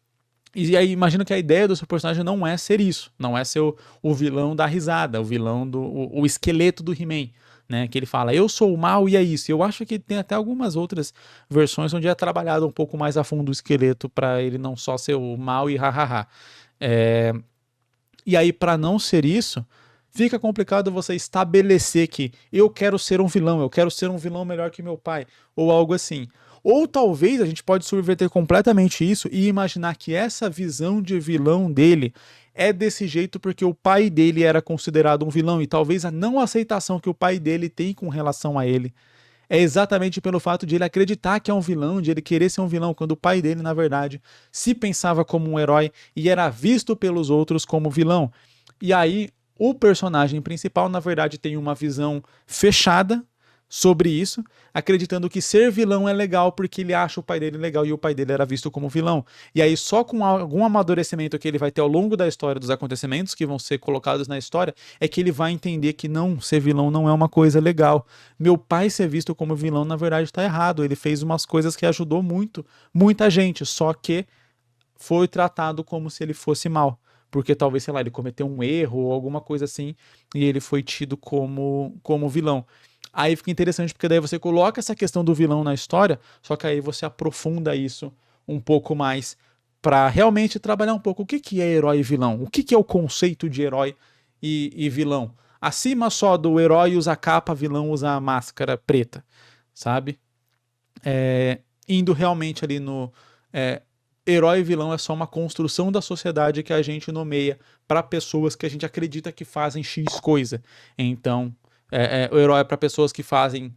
E aí imagino que a ideia do seu personagem não é ser isso, não é ser o vilão da risada, o vilão o esqueleto do He-Man, né? Que ele fala eu sou o mal e é isso. Eu acho que tem até algumas outras versões onde é trabalhado um pouco mais a fundo o esqueleto para ele não só ser o mal e hahaha. E aí, para não ser isso, fica complicado você estabelecer que eu quero ser um vilão, eu quero ser um vilão melhor que meu pai, ou algo assim. Ou talvez a gente pode subverter completamente isso e imaginar que essa visão de vilão dele é desse jeito porque o pai dele era considerado um vilão e talvez a não aceitação que o pai dele tem com relação a ele é exatamente pelo fato de ele acreditar que é um vilão, de ele querer ser um vilão, quando o pai dele, na verdade, se pensava como um herói e era visto pelos outros como vilão. E aí, o personagem principal, na verdade, tem uma visão fechada sobre isso, acreditando que ser vilão é legal porque ele acha o pai dele legal e o pai dele era visto como vilão. E aí, só com algum amadurecimento que ele vai ter ao longo da história, dos acontecimentos que vão ser colocados na história, é que ele vai entender que não, ser vilão não é uma coisa legal. Meu pai ser visto como vilão, na verdade, está errado. Ele fez umas coisas que ajudou muita gente, só que foi tratado como se ele fosse mal. Porque talvez, sei lá, ele cometeu um erro ou alguma coisa assim e ele foi tido como vilão. Aí fica interessante porque daí você coloca essa questão do vilão na história, só que aí você aprofunda isso um pouco mais para realmente trabalhar um pouco o que é herói e vilão, o que é o conceito de herói e vilão. Acima só do herói usar capa, vilão usar máscara preta, sabe? Indo realmente ali no... herói e vilão é só uma construção da sociedade que a gente nomeia para pessoas que a gente acredita que fazem X coisa. Então, o herói é para pessoas que fazem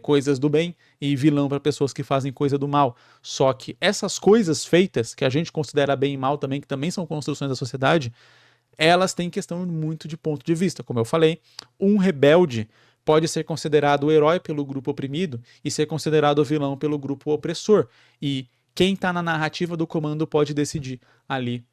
coisas do bem e vilão para pessoas que fazem coisa do mal. Só que essas coisas feitas, que a gente considera bem e mal também, que também são construções da sociedade, elas têm questão muito de ponto de vista. Como eu falei, um rebelde pode ser considerado o herói pelo grupo oprimido e ser considerado o vilão pelo grupo opressor. E quem está na narrativa do comando pode decidir ali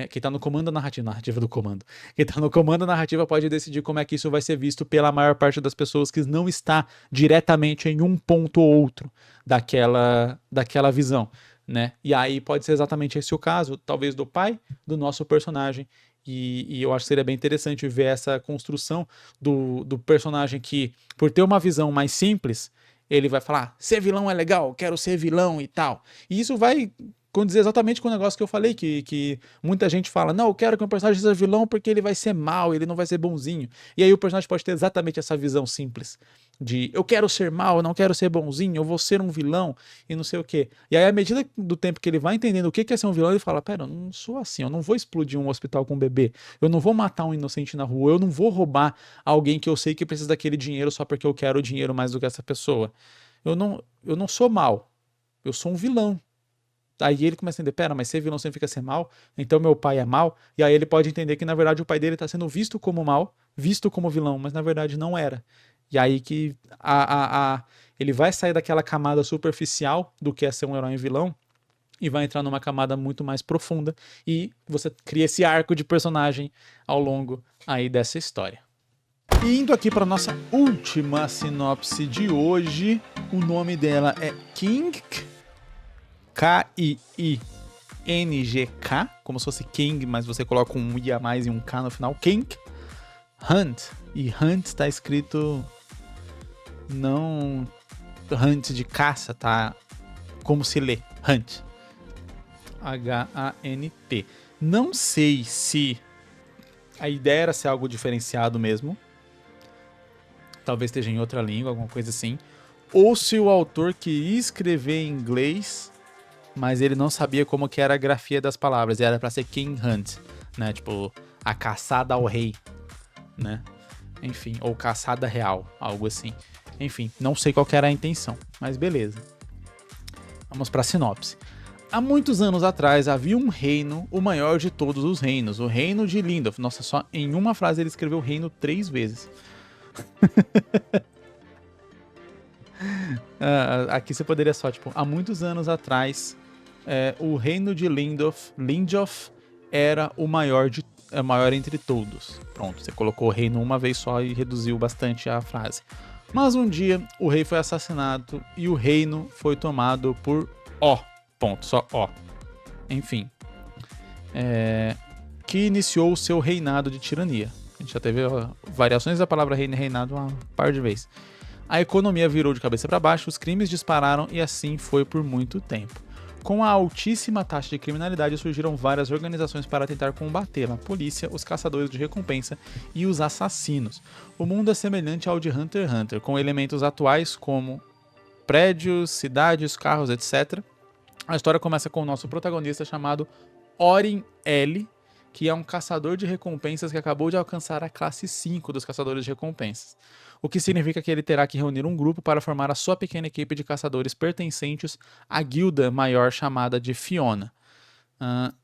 quem tá no comando da narrativa do comando. Quem tá no comando da narrativa pode decidir como é que isso vai ser visto pela maior parte das pessoas que não está diretamente em um ponto ou outro daquela visão, né? E aí pode ser exatamente esse o caso, talvez do pai do nosso personagem. E eu acho que seria bem interessante ver essa construção do personagem que, por ter uma visão mais simples, ele vai falar, ser vilão é legal, quero ser vilão e tal. E isso vai condizer exatamente com o negócio que eu falei, que muita gente fala, não, eu quero que o personagem seja vilão porque ele vai ser mal, ele não vai ser bonzinho. E aí o personagem pode ter exatamente essa visão simples de eu quero ser mal, eu não quero ser bonzinho, eu vou ser um vilão e não sei o quê. E aí à medida do tempo que ele vai entendendo o que é ser um vilão, ele fala, pera, eu não sou assim, eu não vou explodir um hospital com um bebê, eu não vou matar um inocente na rua, eu não vou roubar alguém que eu sei que precisa daquele dinheiro só porque eu quero o dinheiro mais do que essa pessoa. Eu não sou mal, eu sou um vilão. Aí ele começa a entender, pera, mas ser vilão significa ser mal? Então meu pai é mal? E aí ele pode entender que na verdade o pai dele está sendo visto como mal, visto como vilão, mas na verdade não era. E aí que ele vai sair daquela camada superficial do que é ser um herói e vilão e vai entrar numa camada muito mais profunda e você cria esse arco de personagem ao longo aí dessa história. E indo aqui para nossa última sinopse de hoje, o nome dela é King, K-I-I-N-G-K, como se fosse King, mas você coloca um I a mais e um K no final, King Hunt, e Hunt está escrito não Hunt de caça, tá? Como se lê, Hunt, H-A-N-T. Não sei se a ideia era ser algo diferenciado mesmo, talvez esteja em outra língua, alguma coisa assim, ou se o autor queria escrever em inglês, mas ele não sabia como que era a grafia das palavras, e era pra ser King Hunt, né, tipo, a caçada ao rei, né, enfim, ou caçada real, algo assim. Enfim, não sei qual que era a intenção, mas beleza. Vamos pra sinopse. Há muitos anos atrás havia um reino, o maior de todos os reinos, o reino de Lindolf. Nossa, só em uma frase ele escreveu reino 3 vezes. Aqui você poderia só, tipo, há muitos anos atrás, o reino de Lindolf era o maior entre todos. Pronto, você colocou o reino uma vez só e reduziu bastante a frase. Mas um dia o rei foi assassinado e o reino foi tomado por O. Ponto, só O. Enfim. Que iniciou o seu reinado de tirania. A gente já teve variações da palavra reino e reinado uma par de vezes. A economia virou de cabeça para baixo, os crimes dispararam e assim foi por muito tempo. Com a altíssima taxa de criminalidade, surgiram várias organizações para tentar combatê-la: a polícia, os caçadores de recompensa e os assassinos. O mundo é semelhante ao de Hunter x Hunter, com elementos atuais como prédios, cidades, carros, etc. A história começa com o nosso protagonista chamado Orin L., que é um caçador de recompensas que acabou de alcançar a classe 5 dos caçadores de recompensas. O que significa que ele terá que reunir um grupo para formar a sua pequena equipe de caçadores pertencentes à guilda maior chamada de Fiona.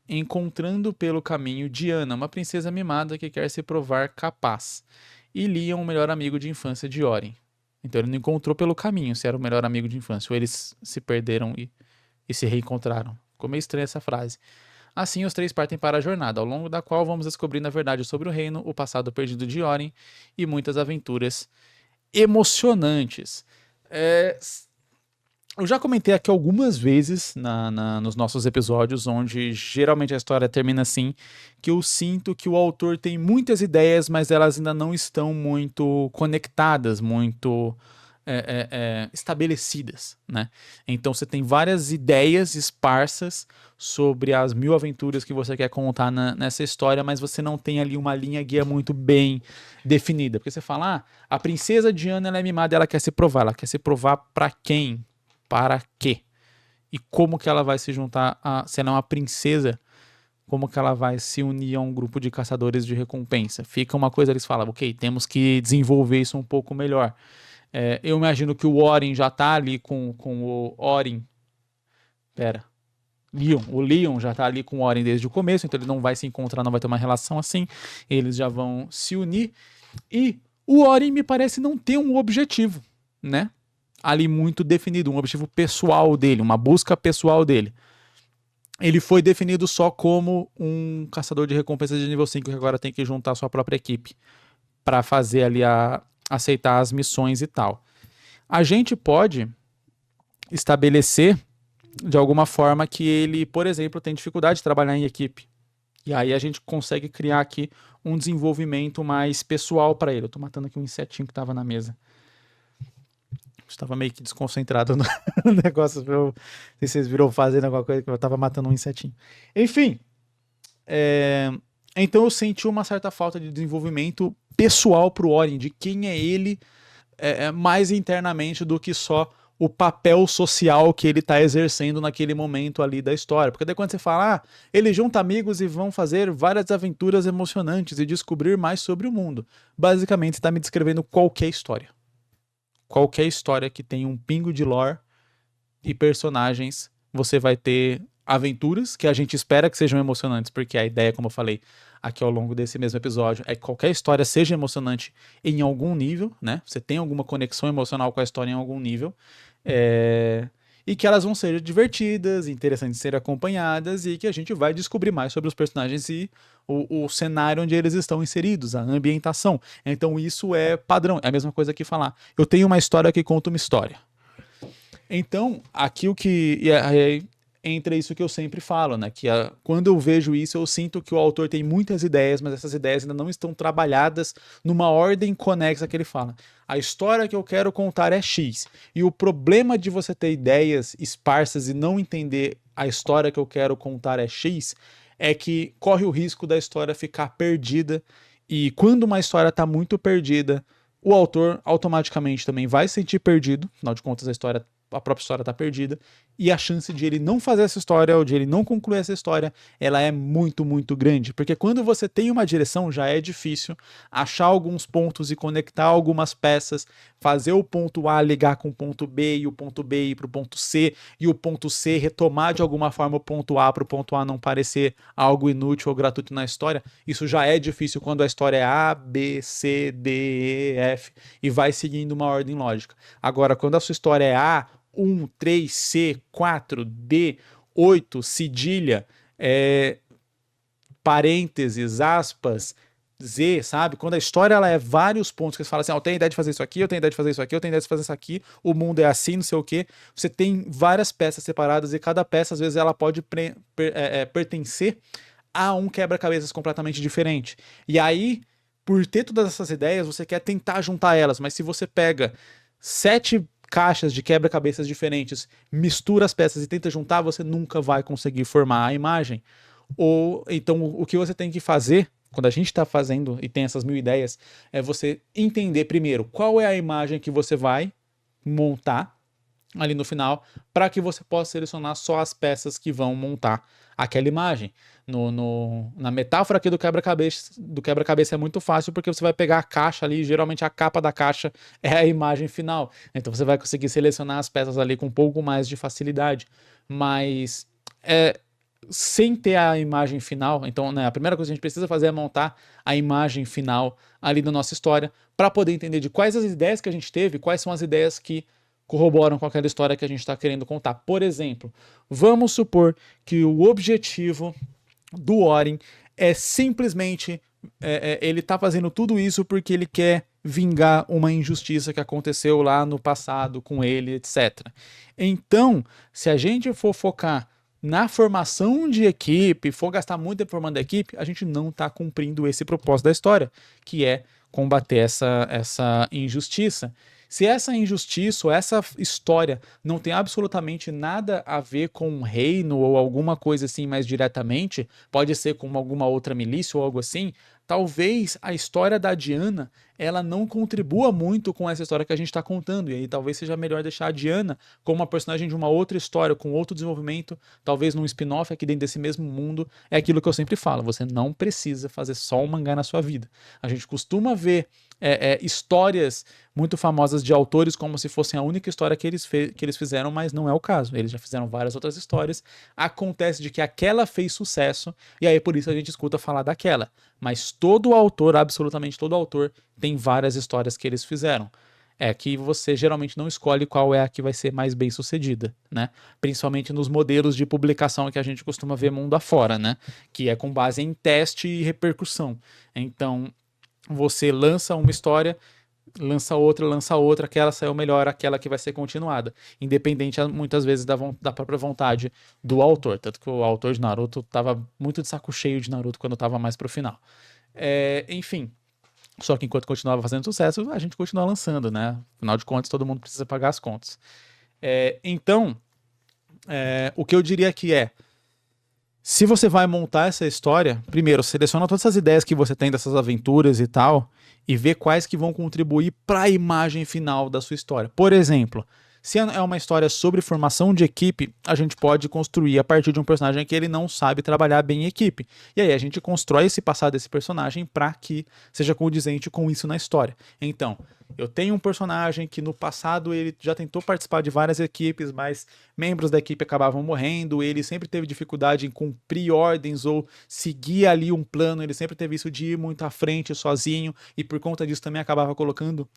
Encontrando pelo caminho Diana, uma princesa mimada que quer se provar capaz, e Leon, o melhor amigo de infância de Orin. Então ele não encontrou pelo caminho se era o melhor amigo de infância, ou eles se perderam e se reencontraram. Ficou meio estranha essa frase. Assim, os três partem para a jornada, ao longo da qual vamos descobrindo a verdade sobre o reino, o passado perdido de Orin e muitas aventuras emocionantes. Eu já comentei aqui algumas vezes nos nossos episódios, onde geralmente a história termina assim, que eu sinto que o autor tem muitas ideias, mas elas ainda não estão muito conectadas, muito estabelecidas, né? Então você tem várias ideias esparsas sobre as 1000 aventuras que você quer contar nessa história, mas você não tem ali uma linha guia muito bem definida, porque você fala, a princesa Diana ela é mimada, ela quer se provar para quem? Para quê? E como que ela vai se juntar se ela é uma princesa, como que ela vai se unir a um grupo de caçadores de recompensa? Fica uma coisa, eles falam, ok, temos que desenvolver isso um pouco melhor. Eu imagino que o Orin já tá ali com o Orin. O Leon já tá ali com o Orin desde o começo, então ele não vai se encontrar, não vai ter uma relação assim. Eles já vão se unir. E o Orin me parece não ter um objetivo, né? Ali muito definido, um objetivo pessoal dele, uma busca pessoal dele. ele foi definido só como um caçador de recompensas de nível 5 que agora tem que juntar sua própria equipe para fazer ali aceitar as missões e tal. A gente pode estabelecer de alguma forma que ele, por exemplo, tem dificuldade de trabalhar em equipe. E aí a gente consegue criar aqui um desenvolvimento mais pessoal para ele. Eu tô matando aqui um insetinho que tava na mesa. Estava meio que desconcentrado no negócio. Não sei se vocês viram fazendo alguma coisa, que eu tava matando um insetinho. Enfim, então eu senti uma certa falta de desenvolvimento pessoal pro Orin, de quem é ele mais internamente do que só o papel social que ele está exercendo naquele momento ali da história. Porque daí quando você fala, ele junta amigos e vão fazer várias aventuras emocionantes e descobrir mais sobre o mundo. Basicamente, você está me descrevendo qualquer história. Qualquer história que tenha um pingo de lore e personagens, você vai ter aventuras que a gente espera que sejam emocionantes, porque a ideia, como eu falei aqui ao longo desse mesmo episódio, é que qualquer história seja emocionante em algum nível, né? Você tem alguma conexão emocional com a história em algum nível, e que elas vão ser divertidas, interessantes de serem acompanhadas, e que a gente vai descobrir mais sobre os personagens e o cenário onde eles estão inseridos, a ambientação. Então isso é padrão, é a mesma coisa que falar, eu tenho uma história que conta uma história. Então, aqui o que entra isso que eu sempre falo, né? Que quando eu vejo isso, eu sinto que o autor tem muitas ideias, mas essas ideias ainda não estão trabalhadas numa ordem conexa que ele fala. A história que eu quero contar é X. E o problema de você ter ideias esparsas e não entender a história que eu quero contar é X é que corre o risco da história ficar perdida. E quando uma história está muito perdida, o autor automaticamente também vai se sentir perdido. Afinal de contas, a própria história está perdida, e a chance de ele não fazer essa história ou de ele não concluir essa história, ela é muito, muito grande, porque quando você tem uma direção já é difícil achar alguns pontos e conectar algumas peças, fazer o ponto A ligar com o ponto B e o ponto B ir para o ponto C e o ponto C retomar de alguma forma o ponto A para o ponto A não parecer algo inútil ou gratuito na história. Isso já é difícil quando a história é A, B, C, D, E, F e vai seguindo uma ordem lógica. Agora, quando a sua história é A, 1, 3, C, 4, D, 8, cedilha, parênteses, aspas, Z, sabe? Quando a história ela é vários pontos, que você fala assim, eu tenho ideia de fazer isso aqui, eu tenho ideia de fazer isso aqui, eu tenho ideia de fazer isso aqui, o mundo é assim, não sei o quê. Você tem várias peças separadas e cada peça, às vezes, ela pode pertencer a um quebra-cabeças completamente diferente. E aí, por ter todas essas ideias, você quer tentar juntar elas, mas se você pega 7 caixas de quebra-cabeças diferentes, mistura as peças e tenta juntar, você nunca vai conseguir formar a imagem. Ou então o que você tem que fazer, quando a gente está fazendo e tem essas 1000 ideias, é você entender primeiro qual é a imagem que você vai montar ali no final, para que você possa selecionar só as peças que vão montar aquela imagem. Na metáfora aqui do quebra-cabeça é muito fácil, porque você vai pegar a caixa ali, geralmente a capa da caixa é a imagem final. Então você vai conseguir selecionar as peças ali com um pouco mais de facilidade. Mas sem ter a imagem final, então, né, a primeira coisa que a gente precisa fazer é montar a imagem final ali da nossa história, para poder entender de quais as ideias que a gente teve, quais são as ideias que corroboram com aquela história que a gente está querendo contar. Por exemplo, vamos supor que o objetivo do Orin é simplesmente ele tá fazendo tudo isso porque ele quer vingar uma injustiça que aconteceu lá no passado com ele, etc. Então, se a gente for focar na formação de equipe, for gastar muito tempo formando a equipe, a gente não está cumprindo esse propósito da história, que é combater essa injustiça. Se essa injustiça ou essa história não tem absolutamente nada a ver com um reino ou alguma coisa assim mais diretamente, pode ser com alguma outra milícia ou algo assim, talvez a história da Diana ela não contribua muito com essa história que a gente está contando, e aí talvez seja melhor deixar a Diana como uma personagem de uma outra história, com outro desenvolvimento, talvez num spin-off aqui dentro desse mesmo mundo. É aquilo que eu sempre falo, você não precisa fazer só um mangá na sua vida. A gente costuma ver histórias muito famosas de autores como se fossem a única história que eles fizeram, mas não é o caso. Eles já fizeram várias outras histórias. Acontece de que aquela fez sucesso, e aí por isso a gente escuta falar daquela. Mas todo autor, absolutamente todo autor, tem várias histórias que eles fizeram. é que você geralmente não escolhe qual é a que vai ser mais bem sucedida, né? Principalmente nos modelos de publicação que a gente costuma ver mundo afora, né? Que é com base em teste e repercussão. Então, você lança uma história, lança outra, aquela saiu melhor, aquela que vai ser continuada. Independente, muitas vezes, da própria vontade do autor. Tanto que o autor de Naruto tava muito de saco cheio de Naruto quando tava mais pro final. Enfim. Só que enquanto continuava fazendo sucesso, a gente continua lançando, né? Afinal de contas, todo mundo precisa pagar as contas. Então, o que eu diria aqui se você vai montar essa história, primeiro, seleciona todas essas ideias que você tem dessas aventuras e tal, e vê quais que vão contribuir para a imagem final da sua história. Por exemplo, se é uma história sobre formação de equipe, a gente pode construir a partir de um personagem que ele não sabe trabalhar bem em equipe. E aí a gente constrói esse passado desse personagem para que seja condizente com isso na história. Então, eu tenho um personagem que no passado ele já tentou participar de várias equipes, mas membros da equipe acabavam morrendo, ele sempre teve dificuldade em cumprir ordens ou seguir ali um plano, ele sempre teve isso de ir muito à frente sozinho, e por conta disso também acabava colocando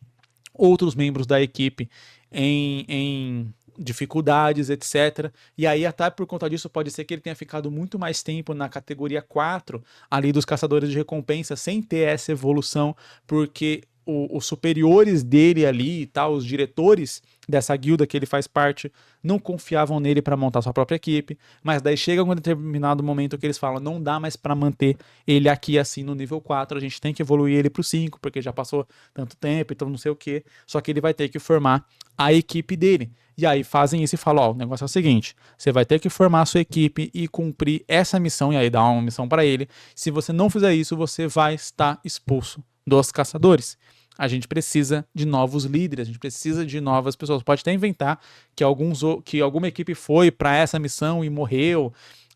outros membros da equipe em dificuldades, etc. E aí, até por conta disso, pode ser que ele tenha ficado muito mais tempo na categoria 4, ali dos caçadores de recompensa, sem ter essa evolução, porque os superiores dele ali e tal, os diretores dessa guilda que ele faz parte, não confiavam nele para montar sua própria equipe, mas daí chega um determinado momento que eles falam, não dá mais para manter ele aqui assim no nível 4, a gente tem que evoluir ele pro 5, porque já passou tanto tempo, então não sei o que, só que ele vai ter que formar a equipe dele. E aí fazem isso e falam, o negócio é o seguinte, você vai ter que formar a sua equipe e cumprir essa missão, e aí dá uma missão para ele, se você não fizer isso, você vai estar expulso dos caçadores. A gente precisa de novos líderes, a gente precisa de novas pessoas. Pode até inventar que alguma equipe foi para essa missão e morreu,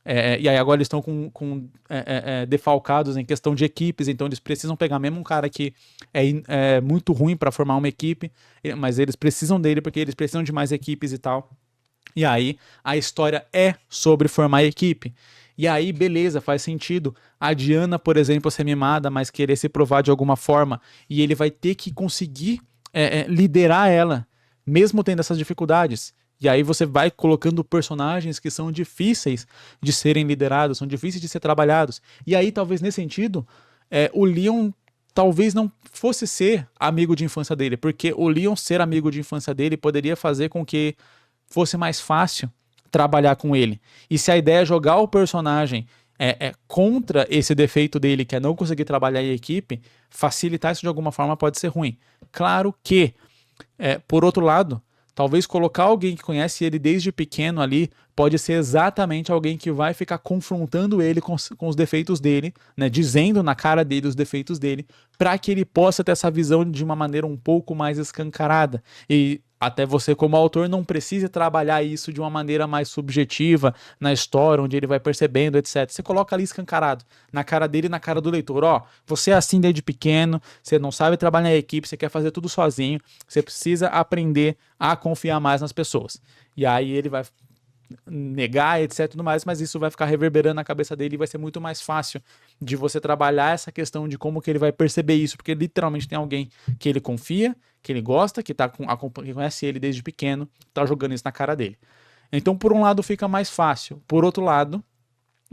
e aí agora eles estão defalcados em questão de equipes, então eles precisam pegar mesmo um cara que é muito ruim para formar uma equipe, mas eles precisam dele porque eles precisam de mais equipes e tal. E aí a história é sobre formar equipe. E aí, beleza, faz sentido. A Diana, por exemplo, ser mimada, mas querer se provar de alguma forma, e ele vai ter que conseguir liderar ela, mesmo tendo essas dificuldades. E aí você vai colocando personagens que são difíceis de serem liderados, são difíceis de ser trabalhados. E aí, talvez nesse sentido, o Leon talvez não fosse ser amigo de infância dele, porque o Leon ser amigo de infância dele poderia fazer com que fosse mais fácil trabalhar com ele. E se a ideia é jogar o personagem contra esse defeito dele, que é não conseguir trabalhar em equipe, facilitar isso de alguma forma pode ser ruim. Claro que, por outro lado, talvez colocar alguém que conhece ele desde pequeno ali pode ser exatamente alguém que vai ficar confrontando ele com os defeitos dele, né, dizendo na cara dele os defeitos dele, para que ele possa ter essa visão de uma maneira um pouco mais escancarada. E até você, como autor, não precisa trabalhar isso de uma maneira mais subjetiva na história, onde ele vai percebendo, etc. Você coloca ali escancarado, na cara dele e na cara do leitor. Você é assim desde pequeno, você não sabe trabalhar em equipe, você quer fazer tudo sozinho, você precisa aprender a confiar mais nas pessoas. E aí ele vai negar, etc, tudo mais, mas isso vai ficar reverberando na cabeça dele e vai ser muito mais fácil de você trabalhar essa questão de como que ele vai perceber isso, porque literalmente tem alguém que ele confia, que ele gosta, que conhece ele desde pequeno, tá jogando isso na cara dele. Então, por um lado, fica mais fácil. Por outro lado,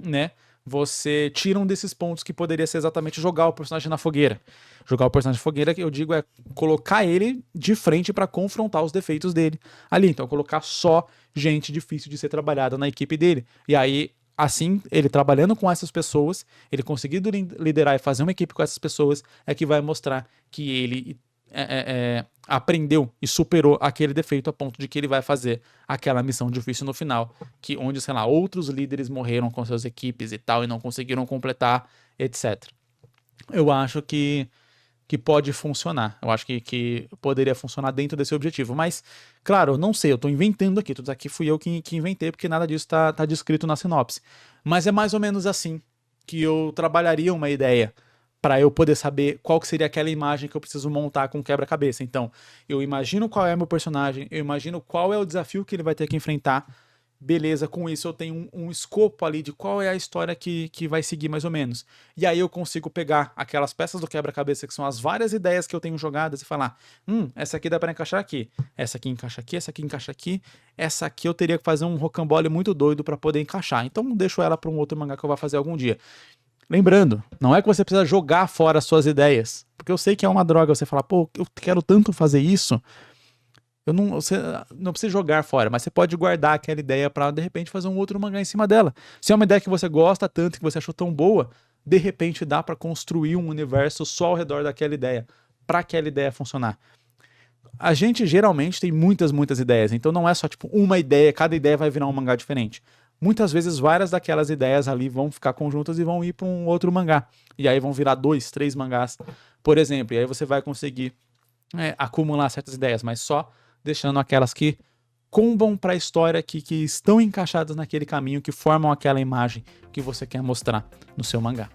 né, você tira um desses pontos que poderia ser exatamente jogar o personagem na fogueira. Jogar o personagem na fogueira, que eu digo, é colocar ele de frente para confrontar os defeitos dele ali. Então, colocar só gente difícil de ser trabalhada na equipe dele. E aí, assim, ele trabalhando com essas pessoas, ele conseguindo liderar e fazer uma equipe com essas pessoas, é que vai mostrar que ele aprendeu e superou aquele defeito a ponto de que ele vai fazer aquela missão difícil no final, onde, sei lá, outros líderes morreram com suas equipes e tal, e não conseguiram completar, etc. Eu acho que pode funcionar. Eu acho que poderia funcionar dentro desse objetivo. Mas, claro, eu não sei, eu tô inventando aqui. Tudo aqui fui eu que inventei, porque nada disso tá descrito na sinopse. Mas é mais ou menos assim que eu trabalharia uma ideia para eu poder saber qual que seria aquela imagem que eu preciso montar com quebra-cabeça. Então, eu imagino qual é meu personagem, eu imagino qual é o desafio que ele vai ter que enfrentar, beleza, com isso eu tenho um escopo ali de qual é a história que vai seguir mais ou menos. E aí eu consigo pegar aquelas peças do quebra-cabeça que são as várias ideias que eu tenho jogadas e falar, essa aqui dá pra encaixar aqui, essa aqui encaixa aqui, essa aqui encaixa aqui, essa aqui eu teria que fazer um rocambole muito doido pra poder encaixar. Então deixo ela pra um outro mangá que eu vou fazer algum dia. Lembrando, não é que você precisa jogar fora as suas ideias, porque eu sei que é uma droga você falar, pô, eu quero tanto fazer isso. Você não precisa jogar fora, mas você pode guardar aquela ideia pra de repente fazer um outro mangá em cima dela. Se é uma ideia que você gosta tanto, que você achou tão boa, de repente dá pra construir um universo só ao redor daquela ideia, pra aquela ideia funcionar. A gente geralmente tem muitas ideias, então não é só tipo uma ideia, cada ideia vai virar um mangá diferente. Muitas vezes várias daquelas ideias ali vão ficar conjuntas e vão ir pra um outro mangá. E aí vão virar 2, 3 mangás, por exemplo. E aí você vai conseguir acumular certas ideias, mas só deixando aquelas que combam para a história que estão encaixadas naquele caminho, que formam aquela imagem que você quer mostrar no seu mangá.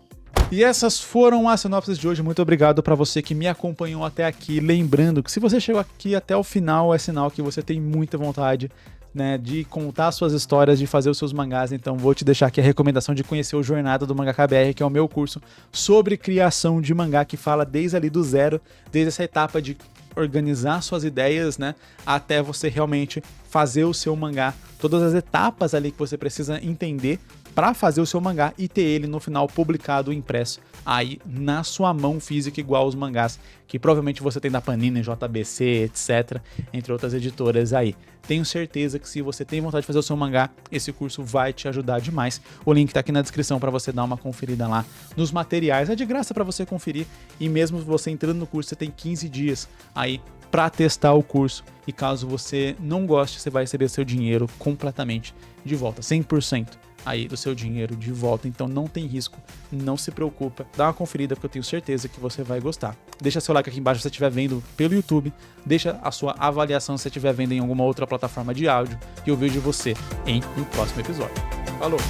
E essas foram as sinopses de hoje. Muito obrigado para você que me acompanhou até aqui. Lembrando que se você chegou aqui até o final, é sinal que você tem muita vontade, né, de contar suas histórias, de fazer os seus mangás. Então vou te deixar aqui a recomendação de conhecer o Jornada do Mangaka BR, que é o meu curso sobre criação de mangá, que fala desde ali do zero, desde essa etapa de organizar suas ideias, né, até você realmente fazer o seu mangá, todas as etapas ali que você precisa entender para fazer o seu mangá e ter ele no final publicado, impresso aí na sua mão física, igual os mangás que provavelmente você tem da Panini, JBC, etc, entre outras editoras aí. Tenho certeza que se você tem vontade de fazer o seu mangá, esse curso vai te ajudar demais. O link tá aqui na descrição para você dar uma conferida lá nos materiais. É de graça para você conferir, e mesmo você entrando no curso, você tem 15 dias aí para testar o curso. E caso você não goste, você vai receber seu dinheiro completamente de volta, 100% aí do seu dinheiro de volta. Então não tem risco, não se preocupa, dá uma conferida porque eu tenho certeza que você vai gostar. Deixa seu like aqui embaixo se você estiver vendo pelo YouTube, deixa a sua avaliação se você estiver vendo em alguma outra plataforma de áudio, e eu vejo você em um próximo episódio. Falou!